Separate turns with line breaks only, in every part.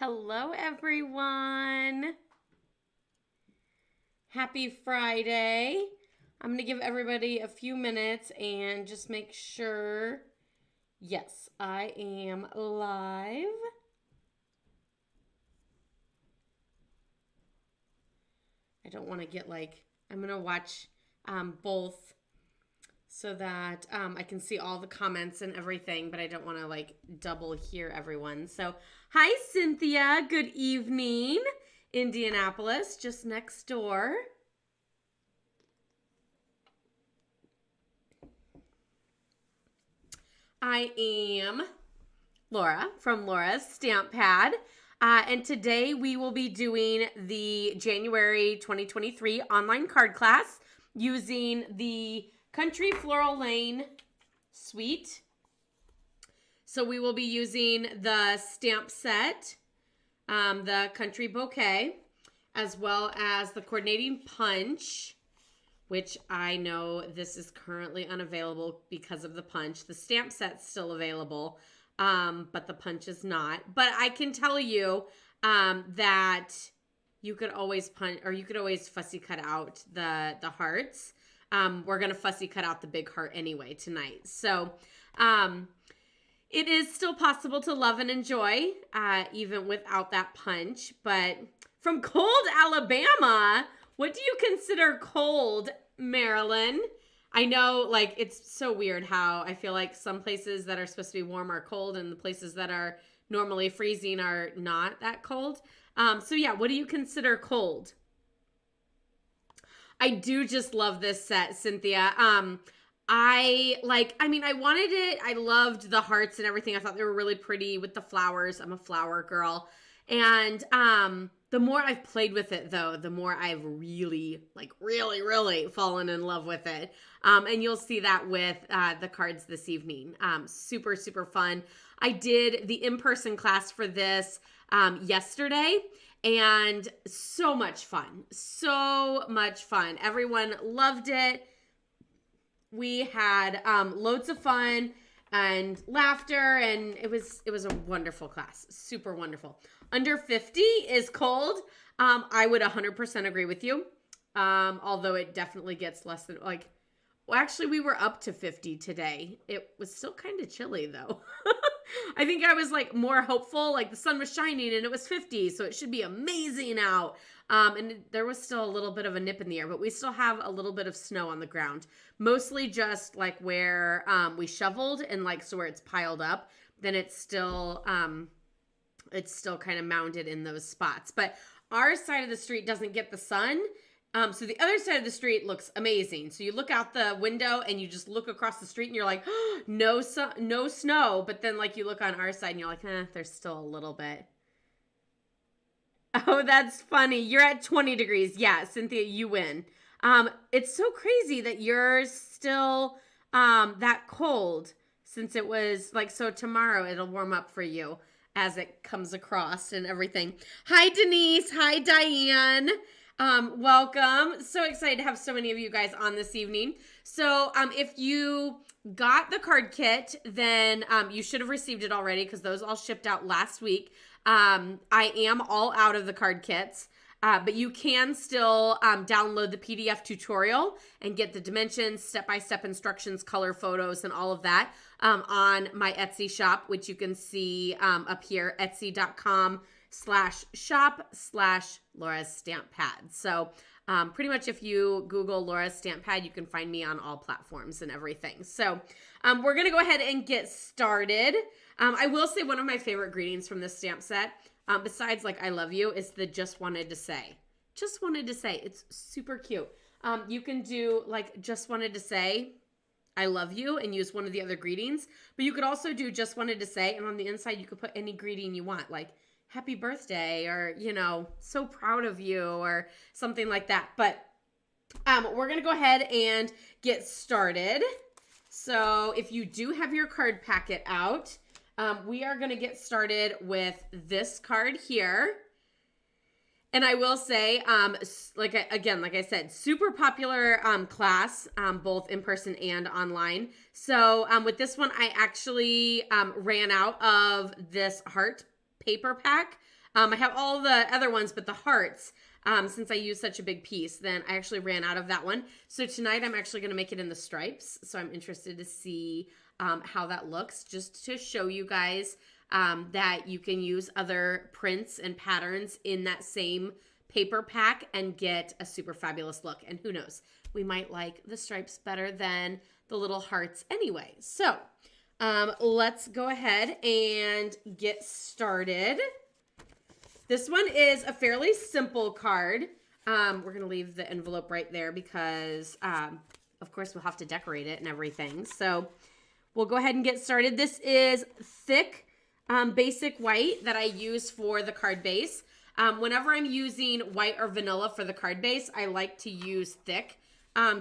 Hello, everyone. Happy Friday. I'm going to give everybody a few minutes and just make sure. Yes, I am live. I don't want to get I'm going to watch both so that I can see all the comments and everything, but I don't want to double hear everyone. So, hi, Cynthia. Good evening. Indianapolis, just next door. I am Laura from LaurasStampPad. And today we will be doing the January 2023 online card class using the Country Floral Lane suite. So we will be using the stamp set, the Country Bouquet, as well as the coordinating punch, which I know this is currently unavailable because of the punch. The stamp set's still available, but the punch is not. But I can tell you that you could always punch, or you could always fussy cut out the hearts. We're going to fussy cut out the big heart anyway tonight. So it is still possible to love and enjoy even without that punch. But from cold Alabama, what do you consider cold, Maryland? I know it's so weird how I feel like some places that are supposed to be warm are cold and the places that are normally freezing are not that cold. So yeah, what do you consider cold? I do just love this set, Cynthia. I wanted it. I loved the hearts and everything. I thought they were really pretty with the flowers. I'm a flower girl. And the more I've played with it, though, the more I've really fallen in love with it. And you'll see that with the cards this evening. Super, super fun. I did the in-person class for this yesterday. And so much fun. So much fun. Everyone loved it. We had loads of fun and laughter, and it was a wonderful class. Super wonderful. Under 50 is cold. I would 100% agree with you. Although it definitely gets less than actually we were up to 50 today. It was still kind of chilly though. I think I was more hopeful, the sun was shining and it was 50, so it should be amazing out. And there was still a little bit of a nip in the air, but we still have a little bit of snow on the ground. Mostly just where we shoveled and so where it's piled up, then it's still kind of mounded in those spots. But our side of the street doesn't get the sun. So the other side of the street looks amazing. So you look out the window and you just look across the street and you're like, oh, no snow. But then you look on our side and you're like, there's still a little bit. Oh, that's funny. You're at 20 degrees. Yeah, Cynthia, you win. It's so crazy that you're still that cold since it was so tomorrow it'll warm up for you as it comes across and everything. Hi, Denise. Hi, Diane. Welcome. So excited to have so many of you guys on this evening. So if you got the card kit, then you should have received it already because those all shipped out last week. I am all out of the card kits, but you can still download the PDF tutorial and get the dimensions, step-by-step instructions, color photos, and all of that on my Etsy shop, which you can see up here, etsy.com/shop/LaurasStampPad. So pretty much if you Google LaurasStampPad, you can find me on all platforms and everything. So we're going to go ahead and get started. I will say one of my favorite greetings from this stamp set, besides I love you, is the just wanted to say. Just wanted to say. It's super cute. You can do just wanted to say I love you and use one of the other greetings, but you could also do just wanted to say, and on the inside you could put any greeting you want, happy birthday, or so proud of you, or something like that. But we're gonna go ahead and get started. So if you do have your card packet out, we are gonna get started with this card here. And I will say, like I said, super popular class, both in person and online. So with this one, I actually ran out of this heart paper pack. I have all the other ones, but the hearts, since I used such a big piece, then I actually ran out of that one. So tonight I'm actually going to make it in the stripes. So I'm interested to see how that looks, just to show you guys that you can use other prints and patterns in that same paper pack and get a super fabulous look. And who knows, we might like the stripes better than the little hearts anyway. So let's go ahead and get started. This one is a fairly simple card. We're going to leave the envelope right there because, of course, we'll have to decorate it and everything. So we'll go ahead and get started. This is thick basic white that I use for the card base. Whenever I'm using white or vanilla for the card base, I like to use thick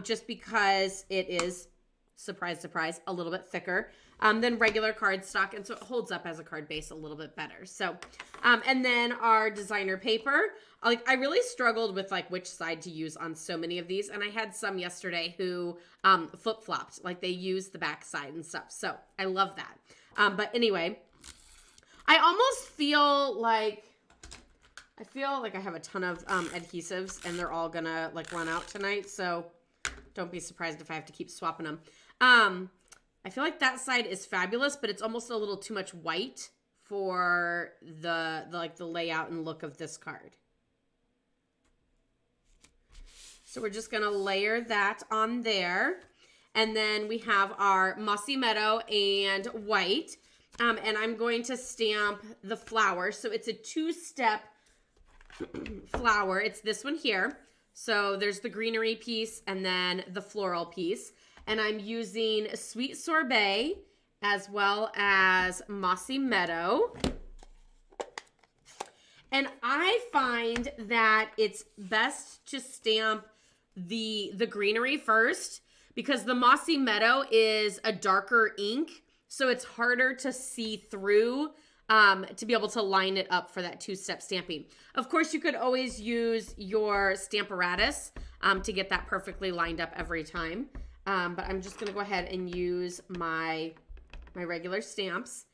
just because it is, surprise, surprise, a little bit thicker than regular cardstock, and so it holds up as a card base a little bit better. So, and then our designer paper. I really struggled with which side to use on so many of these, and I had some yesterday who flip-flopped, they used the back side and stuff. So I love that. But anyway, I almost feel like I have a ton of adhesives, and they're all gonna run out tonight. So don't be surprised if I have to keep swapping them. I feel like that side is fabulous, but it's almost a little too much white for the layout and look of this card. So we're just gonna layer that on there. And then we have our Mossy Meadow and white. And I'm going to stamp the flower. So it's a two-step flower. It's this one here. So there's the greenery piece and then the floral piece. And I'm using Sweet Sorbet as well as Mossy Meadow. And I find that it's best to stamp the greenery first because the Mossy Meadow is a darker ink. So it's harder to see through to be able to line it up for that two-step stamping. Of course, you could always use your Stamparatus to get that perfectly lined up every time. But I'm just going to go ahead and use my regular stamps,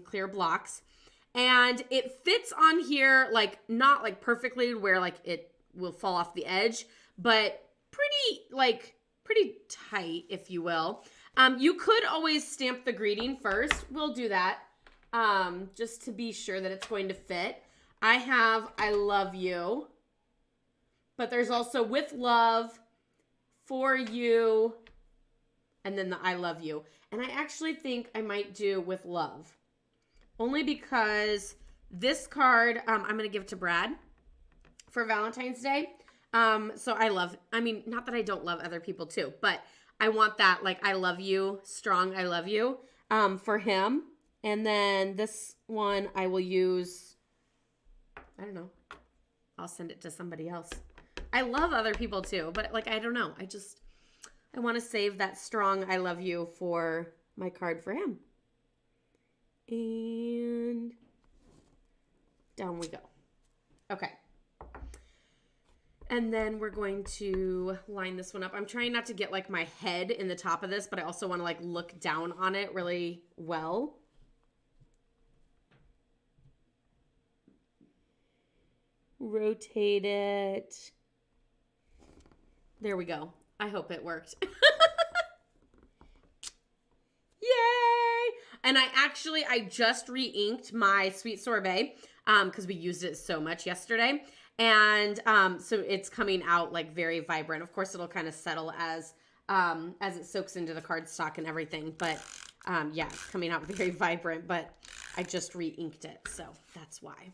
clear blocks. And it fits on here, not perfectly where it will fall off the edge, but pretty tight, if you will. You could always stamp the greeting first. We'll do that just to be sure that it's going to fit. I have I love you, but there's also with love, for you, and then the I love you. And I actually think I might do with love, only because this card I'm going to give to Brad for Valentine's Day. So not that I don't love other people too, but I want that I love you, strong I love you for him. And then this one I will use, I don't know, I'll send it to somebody else. I love other people too, but I don't know. I want to save that strong I love you for my card for him. And down we go. Okay. And then we're going to line this one up. I'm trying not to get my head in the top of this, but I also want to look down on it really well. Rotate it. There we go. I hope it worked. Yay! And I just re-inked my Sweet Sorbet because we used it so much yesterday. And so it's coming out very vibrant. Of course, it'll kind of settle as it soaks into the cardstock and everything. But yeah, it's coming out very vibrant, but I just re-inked it. So that's why.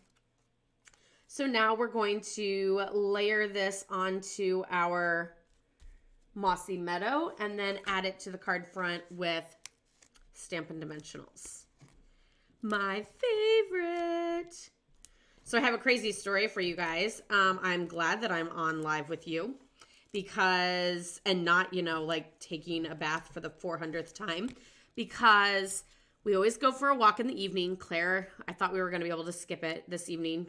So now we're going to layer this onto our Mossy Meadow and then add it to the card front with Stampin' Dimensionals. My favorite. So I have a crazy story for you guys. I'm glad that I'm on live with you because, and not, taking a bath for the 400th time, because we always go for a walk in the evening. Claire, I thought we were going to be able to skip it this evening.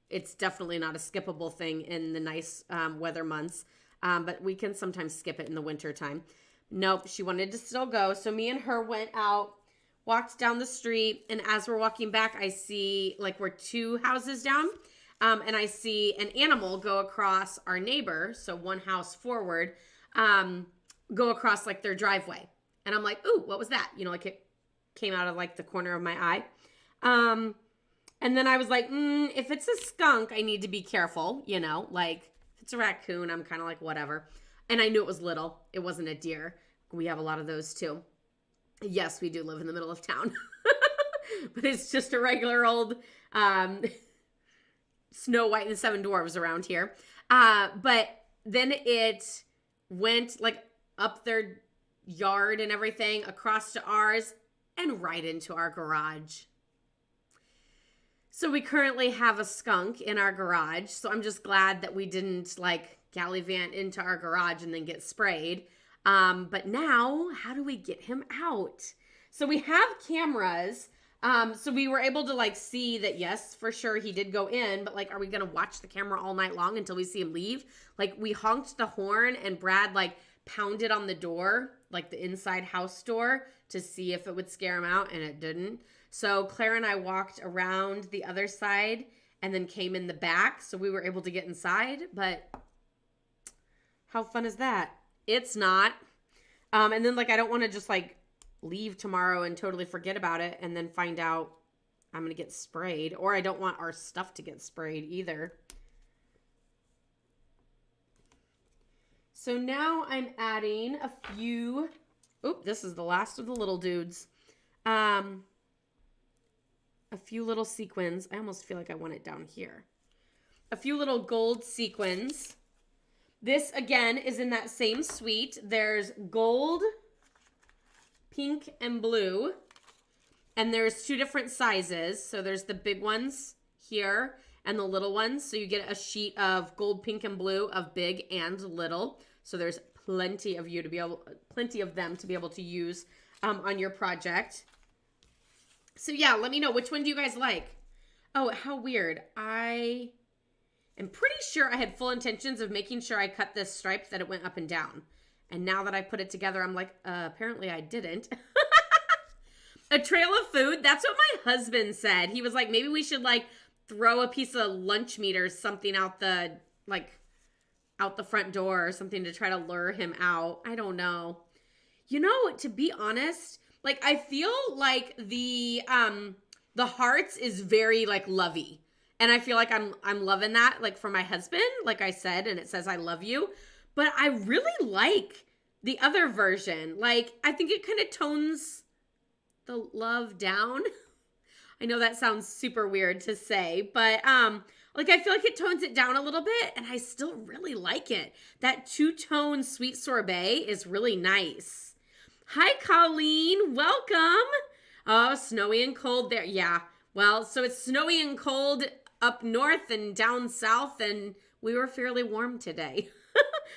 It's definitely not a skippable thing in the nice weather months, but we can sometimes skip it in the winter time. Nope, she wanted to still go. So me and her went out walked down the street, and as we're walking back, I see, like, we're 2 houses down, and I see an animal go across our neighbor, so 1 house forward, go across, like, their driveway. And I'm like, ooh, what was that? You know, like, it came out of, like, the corner of my eye. And then I was like, if it's a skunk, I need to be careful, you know, like, if it's a raccoon, I'm kind of like, whatever. And I knew it was little. It wasn't a deer. We have a lot of those too. Yes, we do live in the middle of town. But it's just a regular old Snow White and the 7 Dwarfs around here. But then it went, like, up their yard and everything, across to ours, and right into our garage. So we currently have a skunk in our garage. So I'm just glad that we didn't, like, gallivant into our garage and then get sprayed. But now, how do we get him out? So we have cameras. So we were able to, like, see that, yes, for sure he did go in. But, like, are we going to watch the camera all night long until we see him leave? Like, we honked the horn and Brad, like, pounded on the door, like the inside house door, to see if it would scare him out, and it didn't. So Claire and I walked around the other side and then came in the back, so we were able to get inside. But how fun is that? It's not. And then, like, I don't want to just, like, leave tomorrow and totally forget about it and then find out I'm going to get sprayed. Or I don't want our stuff to get sprayed either. So now I'm adding a few. Oop, this is the last of the little dudes. A few little sequins. I almost feel like I want it down here. A few little gold sequins. This, again, is in that same suite. There's gold, pink, and blue. And there's 2 different sizes. So there's the big ones here and the little ones. So you get a sheet of gold, pink, and blue of big and little. So there's plenty of them to be able to use on your project. So yeah, let me know, which one do you guys like? Oh, how weird. I am pretty sure I had full intentions of making sure I cut this stripe that it went up and down. And now that I put it together, I'm like, apparently I didn't. A trail of food. That's what my husband said. He was like, maybe we should, like, throw a piece of lunch meat or something out the, like, out the front door or something to try to lure him out. I don't know. You know, to be honest, like, I feel like the hearts is very, like, lovey. And I feel like I'm loving that, like, for my husband, like I said, and it says I love you. But I really like the other version. Like, I think it kind of tones the love down. I know that sounds super weird to say, but like, I feel like it tones it down a little bit, and I still really like it. That 2-tone sweet sorbet is really nice. Hi, Colleen. Welcome. Oh, snowy and cold there. Yeah. Well, so it's snowy and cold up north and down south, and we were fairly warm today.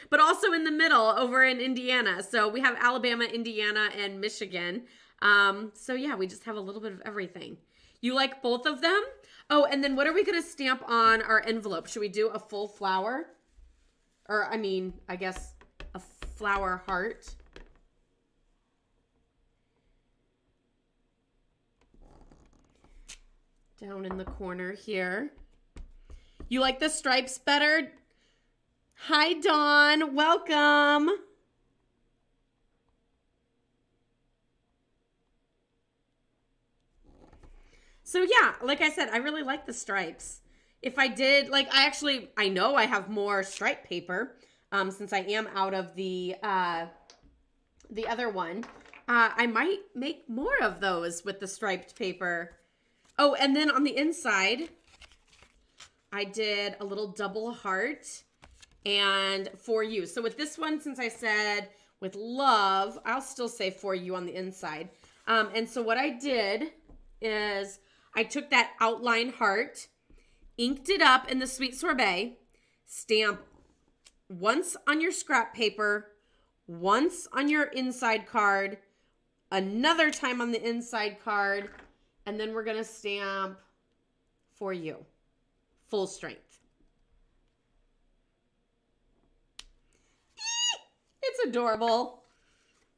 But also in the middle over in Indiana. So we have Alabama, Indiana, and Michigan. So yeah, we just have a little bit of everything. You like both of them? Oh, and then what are we going to stamp on our envelope? Should we do a full flower? Or, I mean, I guess a flower heart. Down in the corner here. You like the stripes better? Hi, Dawn. Welcome. So yeah, like I said, I really like the stripes. If I did, like, I know I have more stripe paper since I am out of the other one. I might make more of those with the striped paper. Oh, and then on the inside, I did a little double heart and for you. So with this one, since I said with love, I'll still say for you on the inside. And so what I did is I took that outline heart, inked it up in the sweet sorbet, stamp once on your scrap paper, once on your inside card, another time on the inside card, and then we're going to stamp for you, full strength. It's adorable.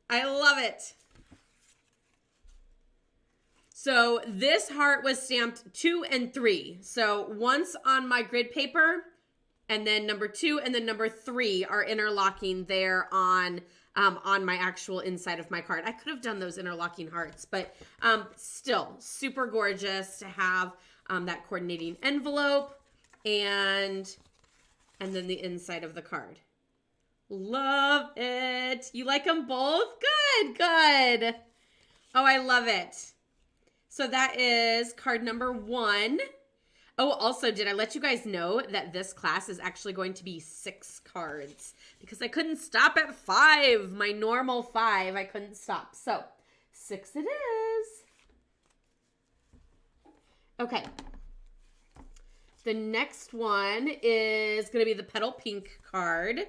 I love it. So this heart was stamped 2 and 3. So once on my grid paper, and then number 2 and then number 3 are interlocking there on my actual inside of my card. I could have done those interlocking hearts, but still super gorgeous to have that coordinating envelope and then the inside of the card. Love it. You like them both? Good, good. Oh, I love it. So that is card number 1. Oh, also, did I let you guys know that this class is actually going to be 6 cards? Because I couldn't stop at 5. My normal 5, I couldn't stop. So, 6 it is. Okay. The next one is going to be the Petal Pink card.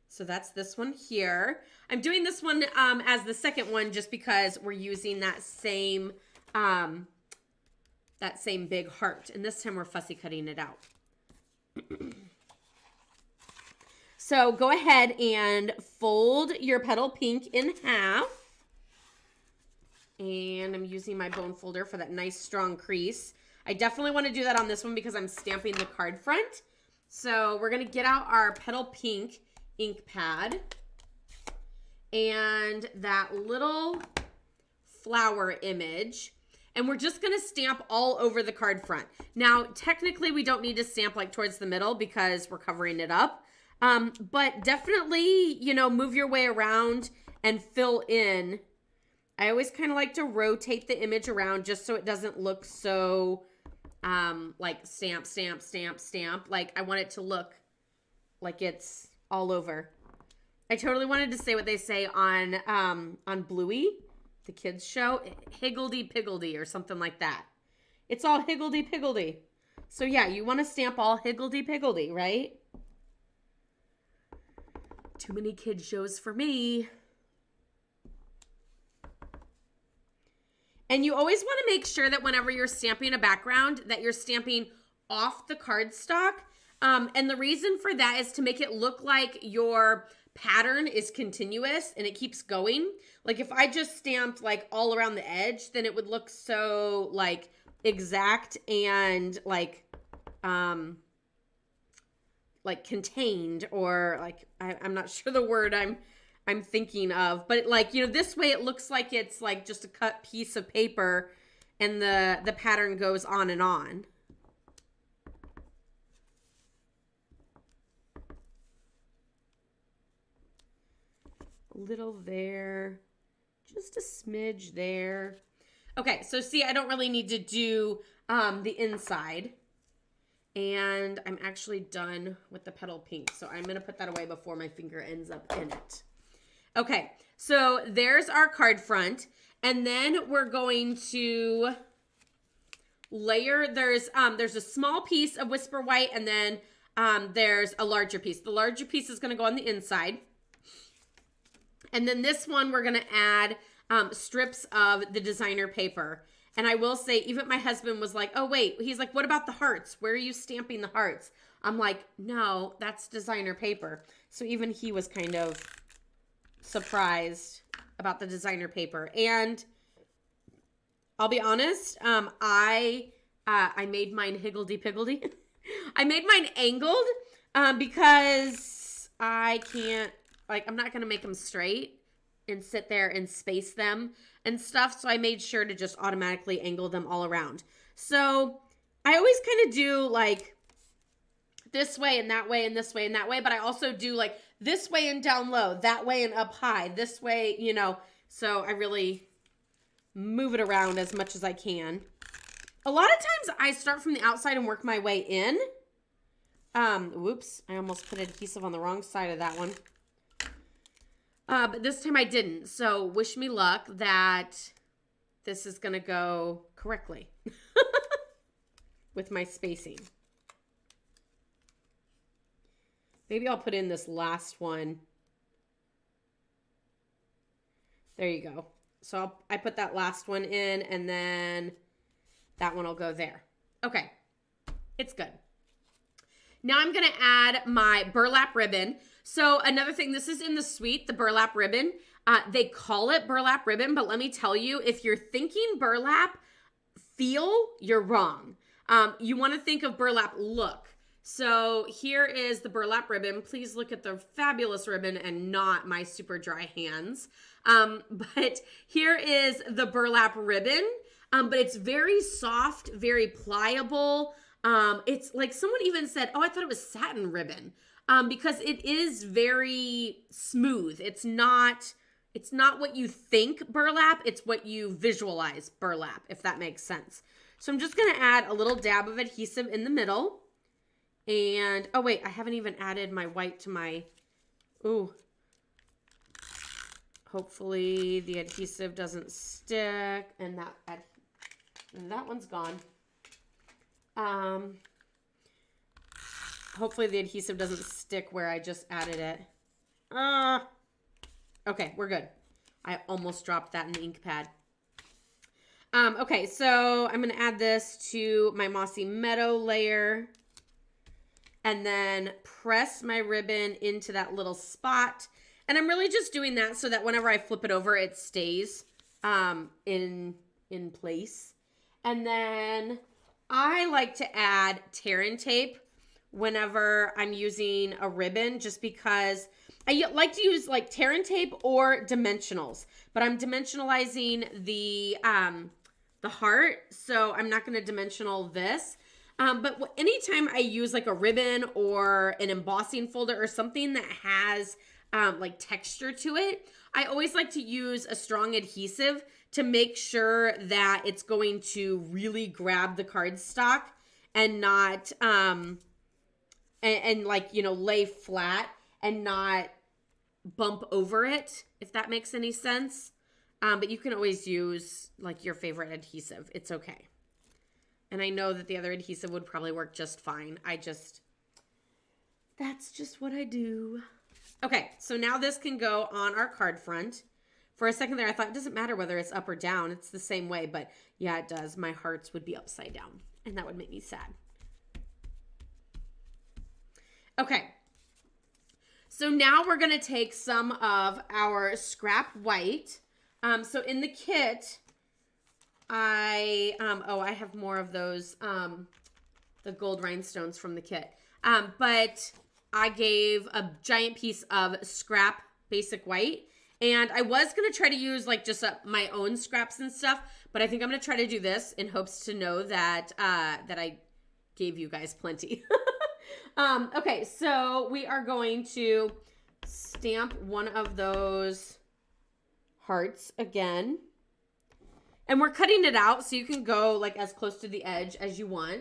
So that's this one here. I'm doing this one as the second one just because we're using that same big heart. And this time we're fussy cutting it out. So go ahead and fold your Petal Pink in half. And I'm using my bone folder for that nice strong crease. I definitely want to do that on this one because I'm stamping the card front. So we're going to get out our Petal Pink ink pad and that little flower image. And we're just going to stamp all over the card front. Now, technically, we don't need to stamp like towards the middle because we're covering it up. But definitely, you know, move your way around and fill in. I always kind of like to rotate the image around just so it doesn't look so like stamp, stamp, stamp, stamp. Like I want it to look like it's all over. I totally wanted to say what they say on Bluey, the kids show, higgledy-piggledy or something like that. It's all higgledy-piggledy. So yeah, you want to stamp all higgledy-piggledy, right? Too many kid shows for me. And you always want to make sure that whenever you're stamping a background that you're stamping off the cardstock. And the reason for that is to make it look like your pattern is continuous and it keeps going. Like if I just stamped like all around the edge, then it would look so like exact and like contained, or like I'm not sure the word I'm thinking of, but like, you know, this way it looks like it's like just a cut piece of paper and the pattern goes on and on. A little there, just a smidge there. Okay, so see, I don't really need to do the inside. And I'm actually done with the Petal Pink, so I'm going to put that away before my finger ends up in it. Okay, so there's our card front, and then we're going to layer. There's a small piece of Whisper White, and then there's a larger piece. The larger piece is going to go on the inside. And then this one, we're going to add strips of the designer paper. And I will say, even my husband was like, oh, wait. He's like, what about the hearts? Where are you stamping the hearts? I'm like, no, that's designer paper. So even he was kind of surprised about the designer paper. And I'll be honest, I made mine higgledy-piggledy. I made mine angled because I can't, like, I'm not going to make them straight and sit there and space them and stuff. So I made sure to just automatically angle them all around. So I always kind of do like this way and that way and this way and that way. But I also do like this way and down low, that way and up high, this way, you know. So I really move it around as much as I can. A lot of times I start from the outside and work my way in. Whoops, I almost put adhesive on the wrong side of that one. But this time I didn't. So wish me luck that this is going to go correctly with my spacing. Maybe I'll put in this last one. There you go. So I put that last one in, and then that one will go there. Okay, it's good. Now I'm going to add my burlap ribbon. So another thing, this is in the suite, the burlap ribbon. They call it burlap ribbon, but let me tell you, if you're thinking burlap feel, you're wrong. You want to think of burlap look. So here is the burlap ribbon. Please look at the fabulous ribbon and not my super dry hands. But here is the burlap ribbon. But it's very soft, very pliable. It's like someone even said, oh, I thought it was satin ribbon. Because it is very smooth. It's not what you think burlap, it's what you visualize burlap, if that makes sense. So I'm just gonna add a little dab of adhesive in the middle. And, oh wait, I haven't even added my white to my, ooh. Hopefully the adhesive doesn't stick, and that one's gone. Hopefully the adhesive doesn't stick where I just added it. Okay, we're good. I almost dropped that in the ink pad. Okay, so I'm going to add this to my Mossy Meadow layer. And then press my ribbon into that little spot. And I'm really just doing that so that whenever I flip it over, it stays in place. And then I like to add tear and tape whenever I'm using a ribbon, just because I like to use like tear and tape or dimensionals, but I'm dimensionalizing the heart, so I'm not going to dimensional this. But anytime I use like a ribbon or an embossing folder or something that has like texture to it, I always like to use a strong adhesive to make sure that it's going to really grab the cardstock and not and like, you know, lay flat and not bump over it, if that makes any sense. But you can always use like your favorite adhesive. It's okay. And I know that the other adhesive would probably work just fine. That's just what I do. Okay, so now this can go on our card front. For a second there, I thought it doesn't matter whether it's up or down. It's the same way, but yeah, it does. My hearts would be upside down, and that would make me sad. Okay, so now we're going to take some of our scrap white. So in the kit, I have more of those, the gold rhinestones from the kit. But I gave a giant piece of scrap basic white, and I was going to try to use like just my own scraps and stuff, but I think I'm going to try to do this in hopes to know that, that I gave you guys plenty. Okay, so we are going to stamp one of those hearts again. And we're cutting it out so you can go like as close to the edge as you want.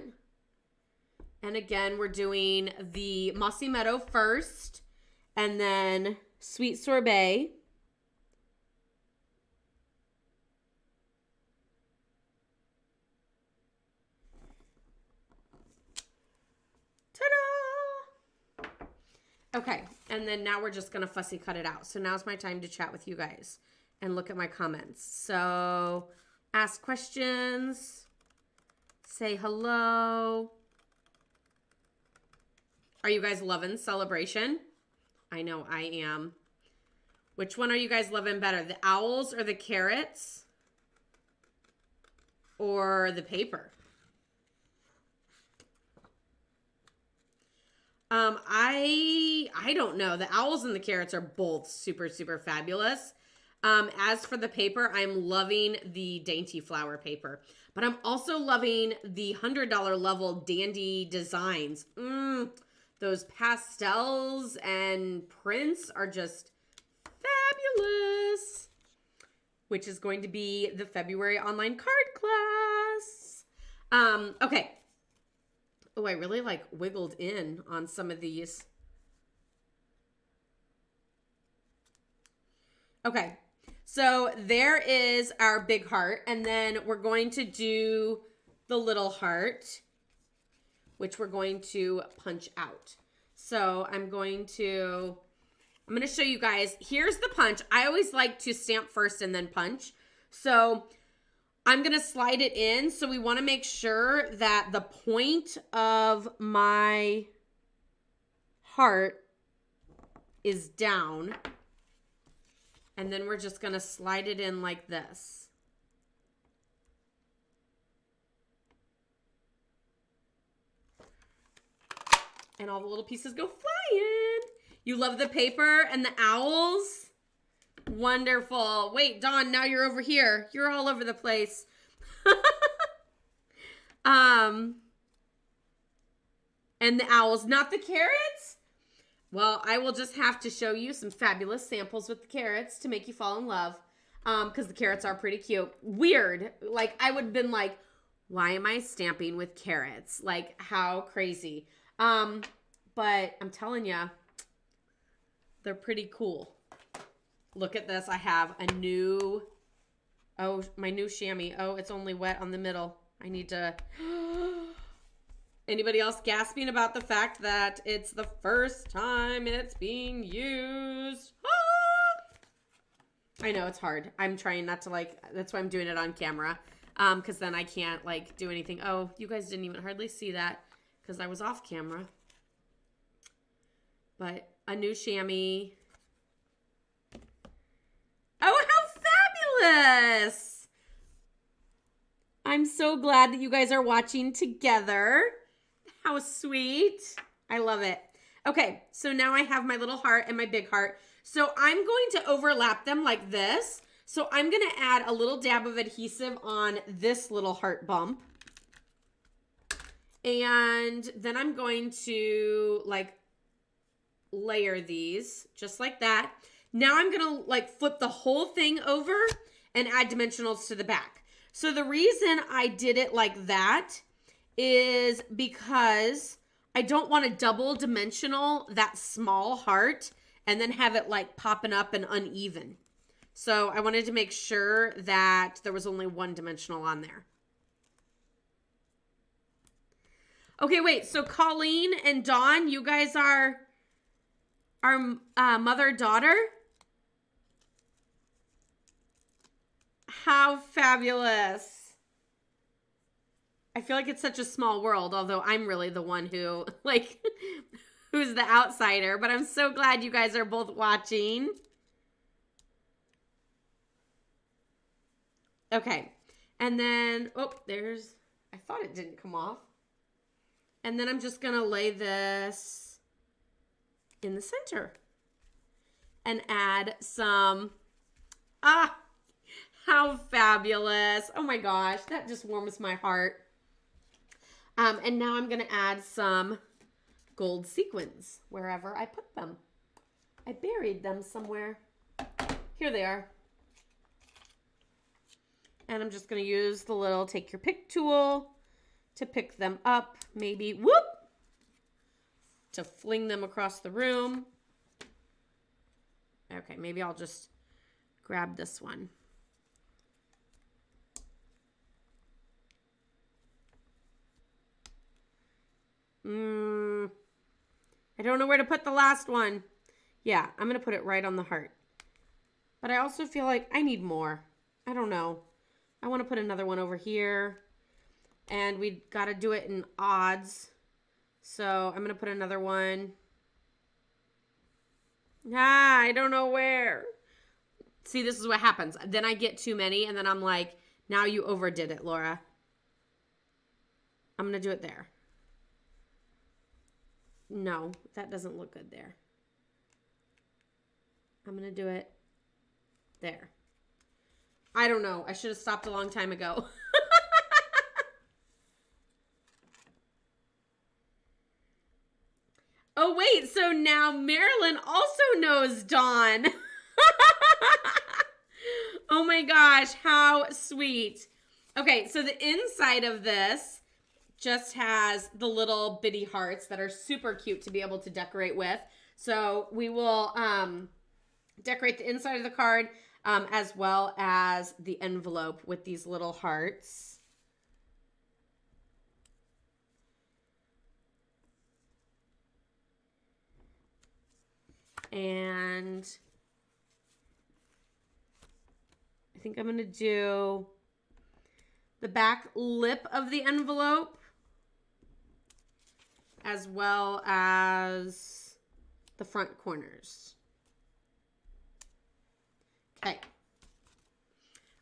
And again, we're doing the Mossy Meadow first, and then Sweet Sorbet. Ta-da! Okay, and then now we're just going to fussy cut it out. So now's my time to chat with you guys and look at my comments. So ask questions, say hello. Are you guys loving Celebration? I know I am. Which one are you guys loving better? The owls or the carrots? Or the paper? I don't know. The owls and the carrots are both super, super fabulous. As for the paper, I'm loving the Dainty Flower paper. But I'm also loving the $100 level Dandy Designs. Those pastels and prints are just fabulous. Which is going to be the February online card class. Okay. Oh, I really like wiggled in on some of these. Okay. So there is our big heart, and then we're going to do the little heart, which we're going to punch out. So I'm going to show you guys. Here's the punch. I always like to stamp first and then punch. So I'm going to slide it in. So we want to make sure that the point of my heart is down. And then we're just going to slide it in like this. And all the little pieces go flying. You love the paper and the owls? Wonderful. Wait, Dawn, now you're over here. You're all over the place. And the owls, not the carrots? Well, I will just have to show you some fabulous samples with the carrots to make you fall in love. Because the carrots are pretty cute. Weird. Like, I would have been like, why am I stamping with carrots? Like, how crazy. But I'm telling you, they're pretty cool. Look at this. I have a new, my new chamois. Oh, it's only wet on the middle. I need to... Anybody else gasping about the fact that it's the first time it's being used? I know it's hard. I'm trying not to that's why I'm doing it on camera. Because then I can't do anything. Oh, you guys didn't even hardly see that because I was off camera. But a new chamois. Oh, how fabulous! I'm so glad that you guys are watching together. How sweet. I love it. Okay, so now I have my little heart and my big heart. So I'm going to overlap them like this. So I'm going to add a little dab of adhesive on this little heart bump. And then I'm going to layer these just like that. Now I'm going to flip the whole thing over and add dimensionals to the back. So the reason I did it like that is because I don't want to double dimensional that small heart and then have it popping up and uneven. So I wanted to make sure that there was only one dimensional on there. Okay, wait, so Colleen and Dawn, you guys are mother-daughter? How fabulous. I feel like it's such a small world, although I'm really the one who, who's the outsider. But I'm so glad you guys are both watching. Okay. And then, oh, I thought it didn't come off. And then I'm just going to lay this in the center. And add some, how fabulous. Oh my gosh, that just warms my heart. And now I'm going to add some gold sequins wherever I put them. I buried them somewhere. Here they are. And I'm just going to use the little take your pick tool to pick them up. Maybe, whoop, to fling them across the room. Okay, maybe I'll just grab this one. I don't know where to put the last one. Yeah, I'm going to put it right on the heart. But I also feel like I need more. I don't know. I want to put another one over here. And we got to do it in odds. So I'm going to put another one. I don't know where. See, this is what happens. Then I get too many and then I'm like, now you overdid it, Laura. I'm going to do it there. No, that doesn't look good there. I'm going to do it there. I don't know. I should have stopped a long time ago. Oh, wait. So now Marilyn also knows Dawn. Oh my gosh. How sweet. Okay. So the inside of this just has the little bitty hearts that are super cute to be able to decorate with. So we will decorate the inside of the card as well as the envelope with these little hearts. And I think I'm going to do the back lip of the envelope as well as the front corners. Okay.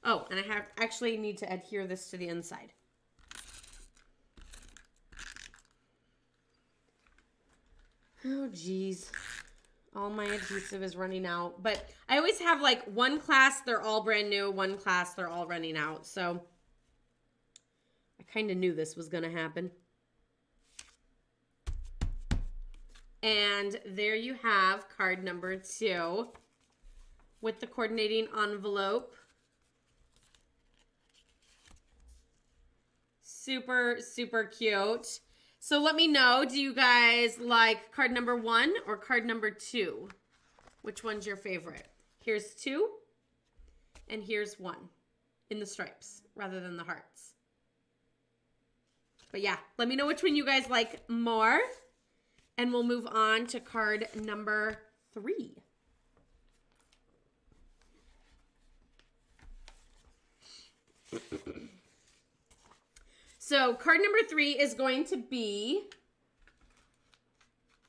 Oh, and I actually need to adhere this to the inside. Oh, geez. All my adhesive is running out. But I always have like one class, they're all brand new. One class, they're all running out. So I kind of knew this was going to happen. And there you have card number 2 with the coordinating envelope. Super, super cute. So let me know, do you guys like card number 1 or card number 2? Which one's your favorite? Here's 2 and here's 1 in the stripes rather than the hearts. But yeah, let me know which one you guys like more. And we'll move on to card number 3. So card number 3 is going to be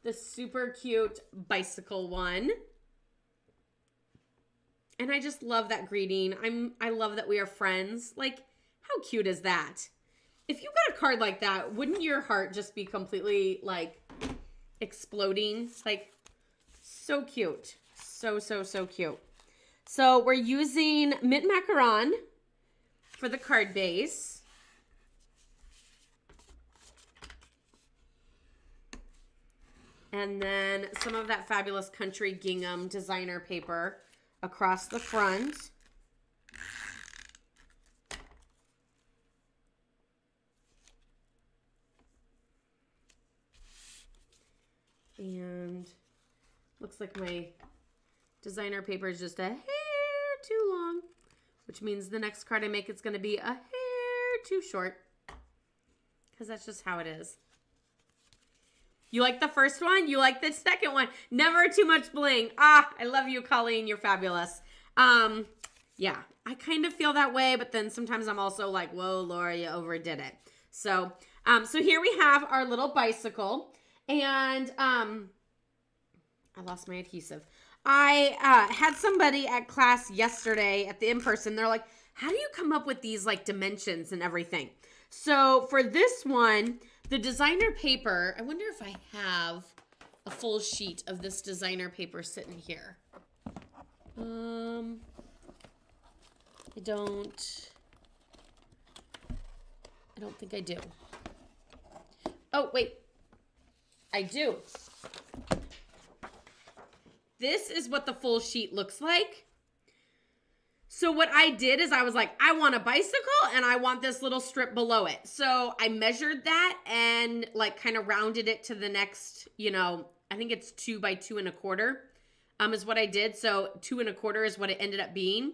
the super cute bicycle one. And I just love that greeting. I love that we are friends. Like, how cute is that? If you got a card like that, wouldn't your heart just be completely like exploding? Like, so cute. So, so, so cute. So we're using mint macaron for the card base. And then some of that fabulous country gingham designer paper across the front. And looks like my designer paper is just a hair too long, which means the next card I make it's going to be a hair too short, because that's just how it is. You like the first one? You like the second one? Never too much bling. Ah, I love you, Colleen. You're fabulous. Yeah, I kind of feel that way, but then sometimes I'm also like, whoa, Laura, you overdid it. So, so here we have our little bicycle, and I lost my adhesive. I had somebody at class yesterday at the in-person. They're like, how do you come up with these like dimensions and everything? So for this one, the designer paper, I wonder if I have a full sheet of this designer paper sitting here. I don't think I do. Oh, wait. I do. This is what the full sheet looks like. So what I did is I was like, I want a bicycle and I want this little strip below it. So I measured that and like kind of rounded it to the next, you know, I think it's 2 by 2 1/4 is what I did. So 2 1/4 is what it ended up being.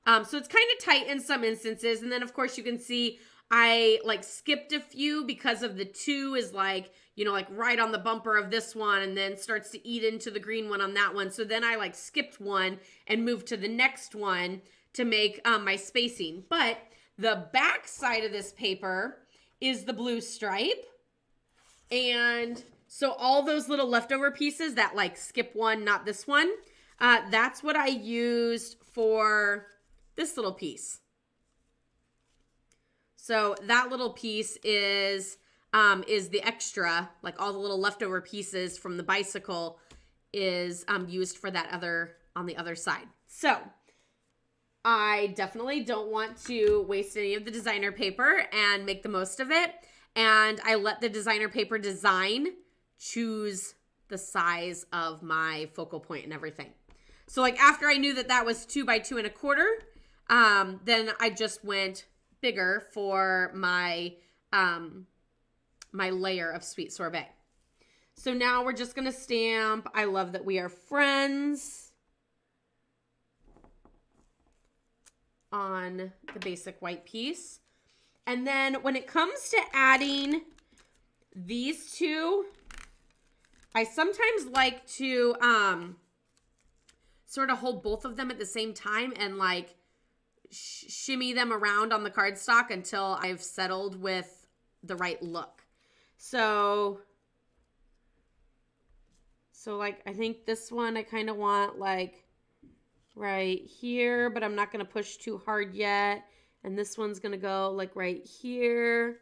So it's kind of tight in some instances. And then of course you can see I like skipped a few because of the 2 is like, you know, like right on the bumper of this one and then starts to eat into the green one on that one. So then I like skipped one and moved to the next one to make my spacing. But the back side of this paper is the blue stripe. And so all those little leftover pieces that like skip one, not this one, that's what I used for this little piece. So that little piece is the extra, like all the little leftover pieces from the bicycle is used for that other, on the other side. So I definitely don't want to waste any of the designer paper and make the most of it. And I let the designer paper design choose the size of my focal point and everything. So like after I knew that that was 2 by 2 1/4, then I just went bigger for my my layer of sweet sorbet. So now we're just gonna stamp I love that we are friends on the basic white piece. And then when it comes to adding these two, I sometimes like to sort of hold both of them at the same time and like shimmy them around on the cardstock until I've settled with the right look. So like I think this one I kind of want like right here, but I'm not going to push too hard yet. And this one's going to go like right here,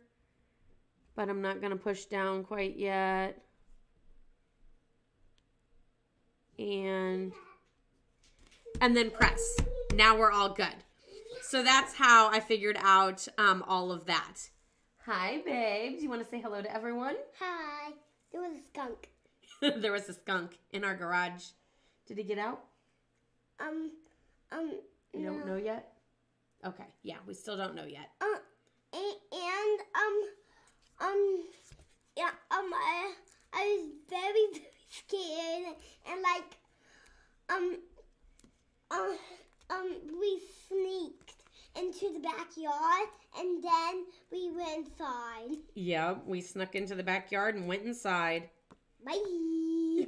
but I'm not going to push down quite yet. And then press. Now we're all good. So that's how I figured out all of that. Hi, babe. Do you want to say hello to everyone?
Hi. There was a skunk.
There was a skunk in our garage. Did he get out? You don't know yet? Okay. Yeah, we still don't know yet.
I was very, very scared, and we sneaked into the backyard, and then we went inside.
Yeah, we snuck into the backyard and went inside.
Bye.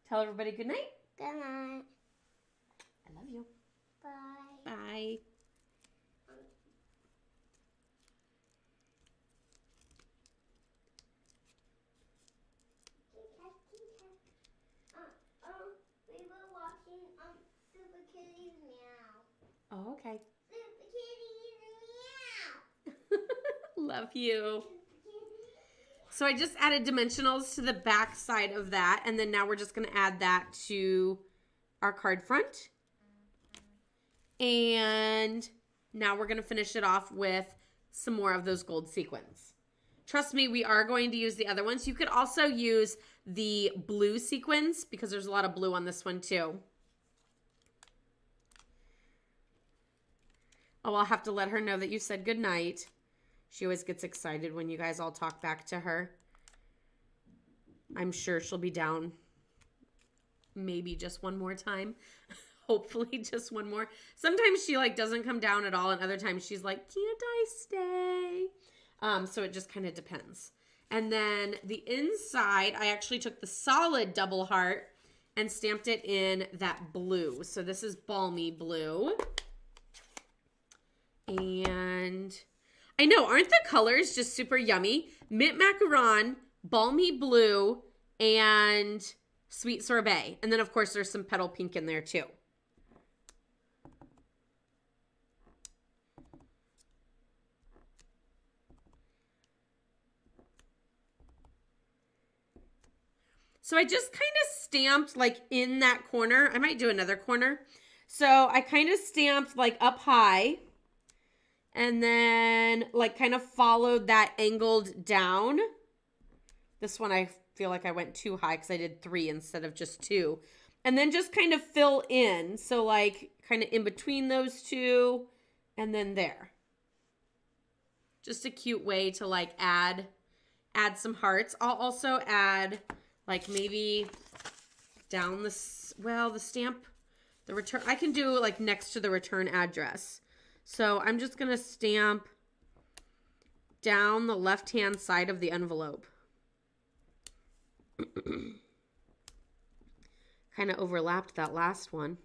Tell everybody good night.
Good night.
I love you.
Bye.
Bye.
We were watching Super Kitties Meow.
Oh, okay.
Super Kitties Meow.
Love you. So I just added dimensionals to the back side of that, and then now we're just going to add that to our card front. And now we're going to finish it off with some more of those gold sequins. Trust me, we are going to use the other ones. You could also use the blue sequins because there's a lot of blue on this one too. Oh, I'll have to let her know that you said good night. She always gets excited when you guys all talk back to her. I'm sure she'll be down maybe just one more time. Hopefully just one more. Sometimes she doesn't come down at all, and other times she's like, can't I stay? So it just kind of depends. And then the inside, I actually took the solid double heart and stamped it in that blue. So this is balmy blue. And I know, aren't the colors just super yummy? Mint macaron, balmy blue, and sweet sorbet. And then, of course, there's some petal pink in there, too. So I just kind of stamped in that corner. I might do another corner. So I kind of stamped up high. And then kind of followed that angled down. This one I feel like I went too high because I did 3 instead of just 2. And then just kind of fill in. So kind of in between those two and then there. Just a cute way to add some hearts. I'll also add maybe down the stamp, the return. I can do next to the return address. So I'm just going to stamp down the left-hand side of the envelope. Kind of overlapped that last one.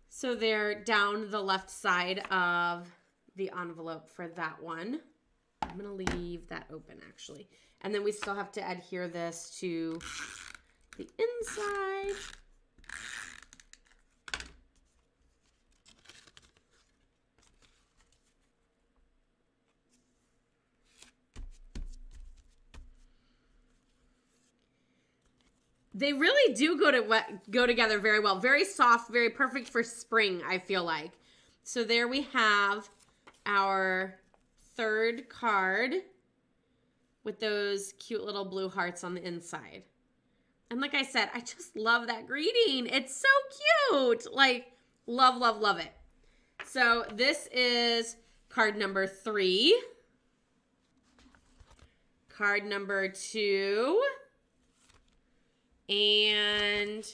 So they're down the left side of the envelope for that one. I'm going to leave that open, actually. And then we still have to adhere this to the inside. They really do go together very well. Very soft, very perfect for spring, I feel like. So there we have our third card with those cute little blue hearts on the inside. And like I said, I just love that greeting. It's so cute. Love, love, love it. So this is card number 3. Card number 2. And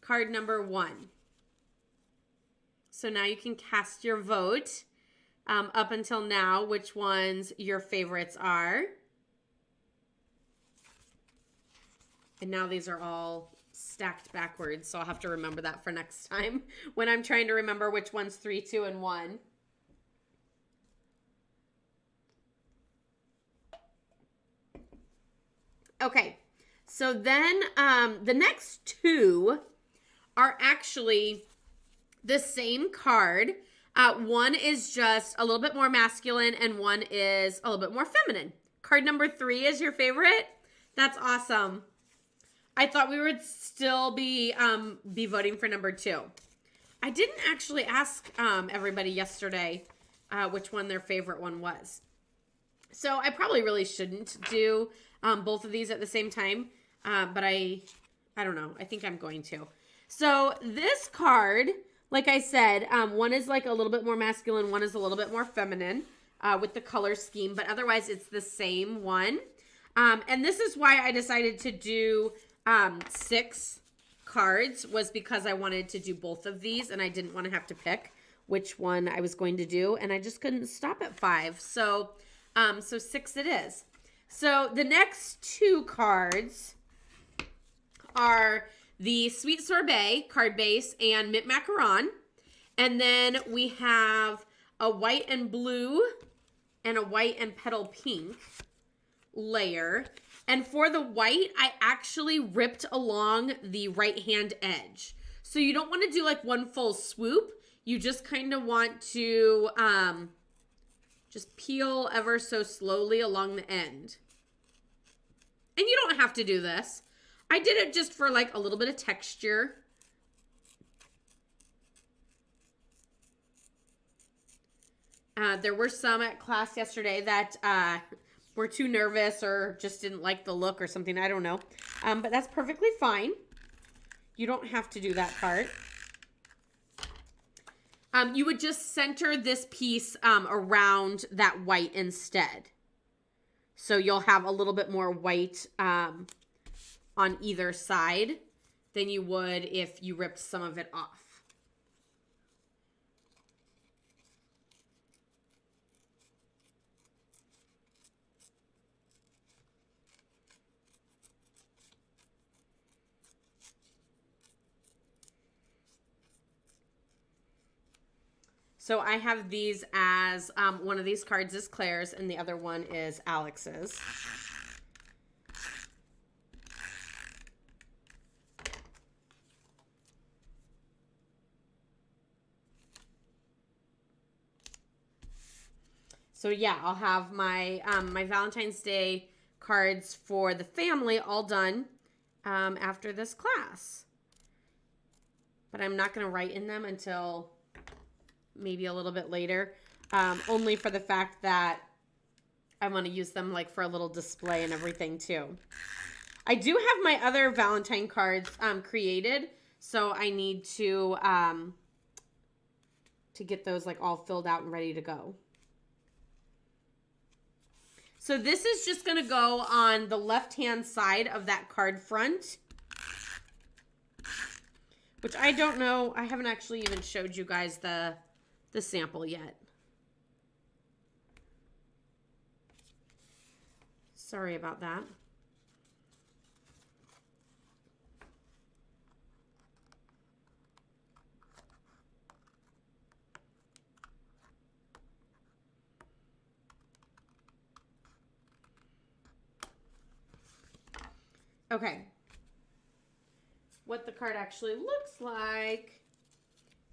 card number 1. So now you can cast your vote up until now, which ones your favorites are. And now these are all stacked backwards, so I'll have to remember that for next time when I'm trying to remember which one's 3, 2, and 1. Okay, so then the next two are actually the same card. One is just a little bit more masculine and one is a little bit more feminine. Card number 3 is your favorite? That's awesome. I thought we would still be voting for number 2. I didn't actually ask everybody yesterday which one their favorite one was. So I probably really shouldn't do both of these at the same time, but I don't know. I think I'm going to. So this card, like I said, one is like a little bit more masculine, one is a little bit more feminine with the color scheme, but otherwise it's the same one. And this is why I decided to do 6 cards, was because I wanted to do both of these and I didn't want to have to pick which one I was going to do, and I just couldn't stop at 5. So 6 it is. So the next 2 cards are the Sweet Sorbet card base and Mint Macaron. And then we have a white and blue and a white and petal pink layer. And for the white, I actually ripped along the right-hand edge. So you don't want to do like one full swoop. You just kind of want to just peel ever so slowly along the end. And you don't have to do this. I did it just for like a little bit of texture. There were some at class yesterday that were too nervous or just didn't like the look or something. I don't know. But that's perfectly fine. You don't have to do that part. You would just center this piece around that white instead. So you'll have a little bit more white on either side than you would if you ripped some of it off. So I have these as, one of these cards is Claire's and the other one is Alex's. So yeah, I'll have my my Valentine's Day cards for the family all done after this class. But I'm not going to write in them until maybe a little bit later, only for the fact that I want to use them like for a little display and everything too. I do have my other Valentine cards created, so I need to get those like all filled out and ready to go. So this is just going to go on the left-hand side of that card front, which I don't know. I haven't actually even showed you guys the sample yet. Sorry about that. Okay. What the card actually looks like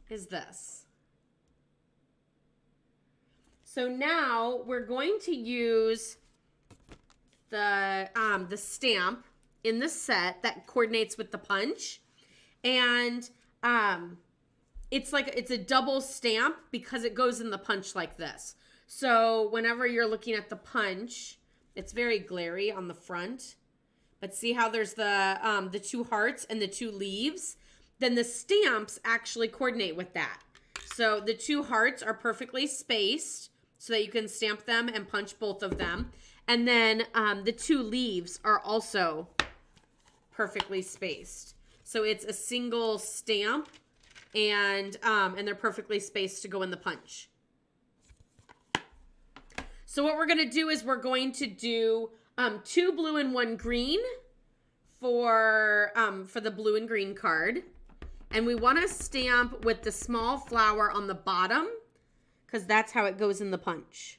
is this. So now we're going to use the stamp in the set that coordinates with the punch. And it's a double stamp because it goes in the punch like this. So whenever you're looking at the punch, it's very glary on the front. But see how there's the 2 hearts and the 2 leaves? Then the stamps actually coordinate with that. So the 2 hearts are perfectly spaced so that you can stamp them and punch both of them. And then the 2 leaves are also perfectly spaced. So it's a single stamp and they're perfectly spaced to go in the punch. So what we're going to do is we're going to do 2 blue and 1 green for the blue and green card. And we want to stamp with the small flower on the bottom because that's how it goes in the punch.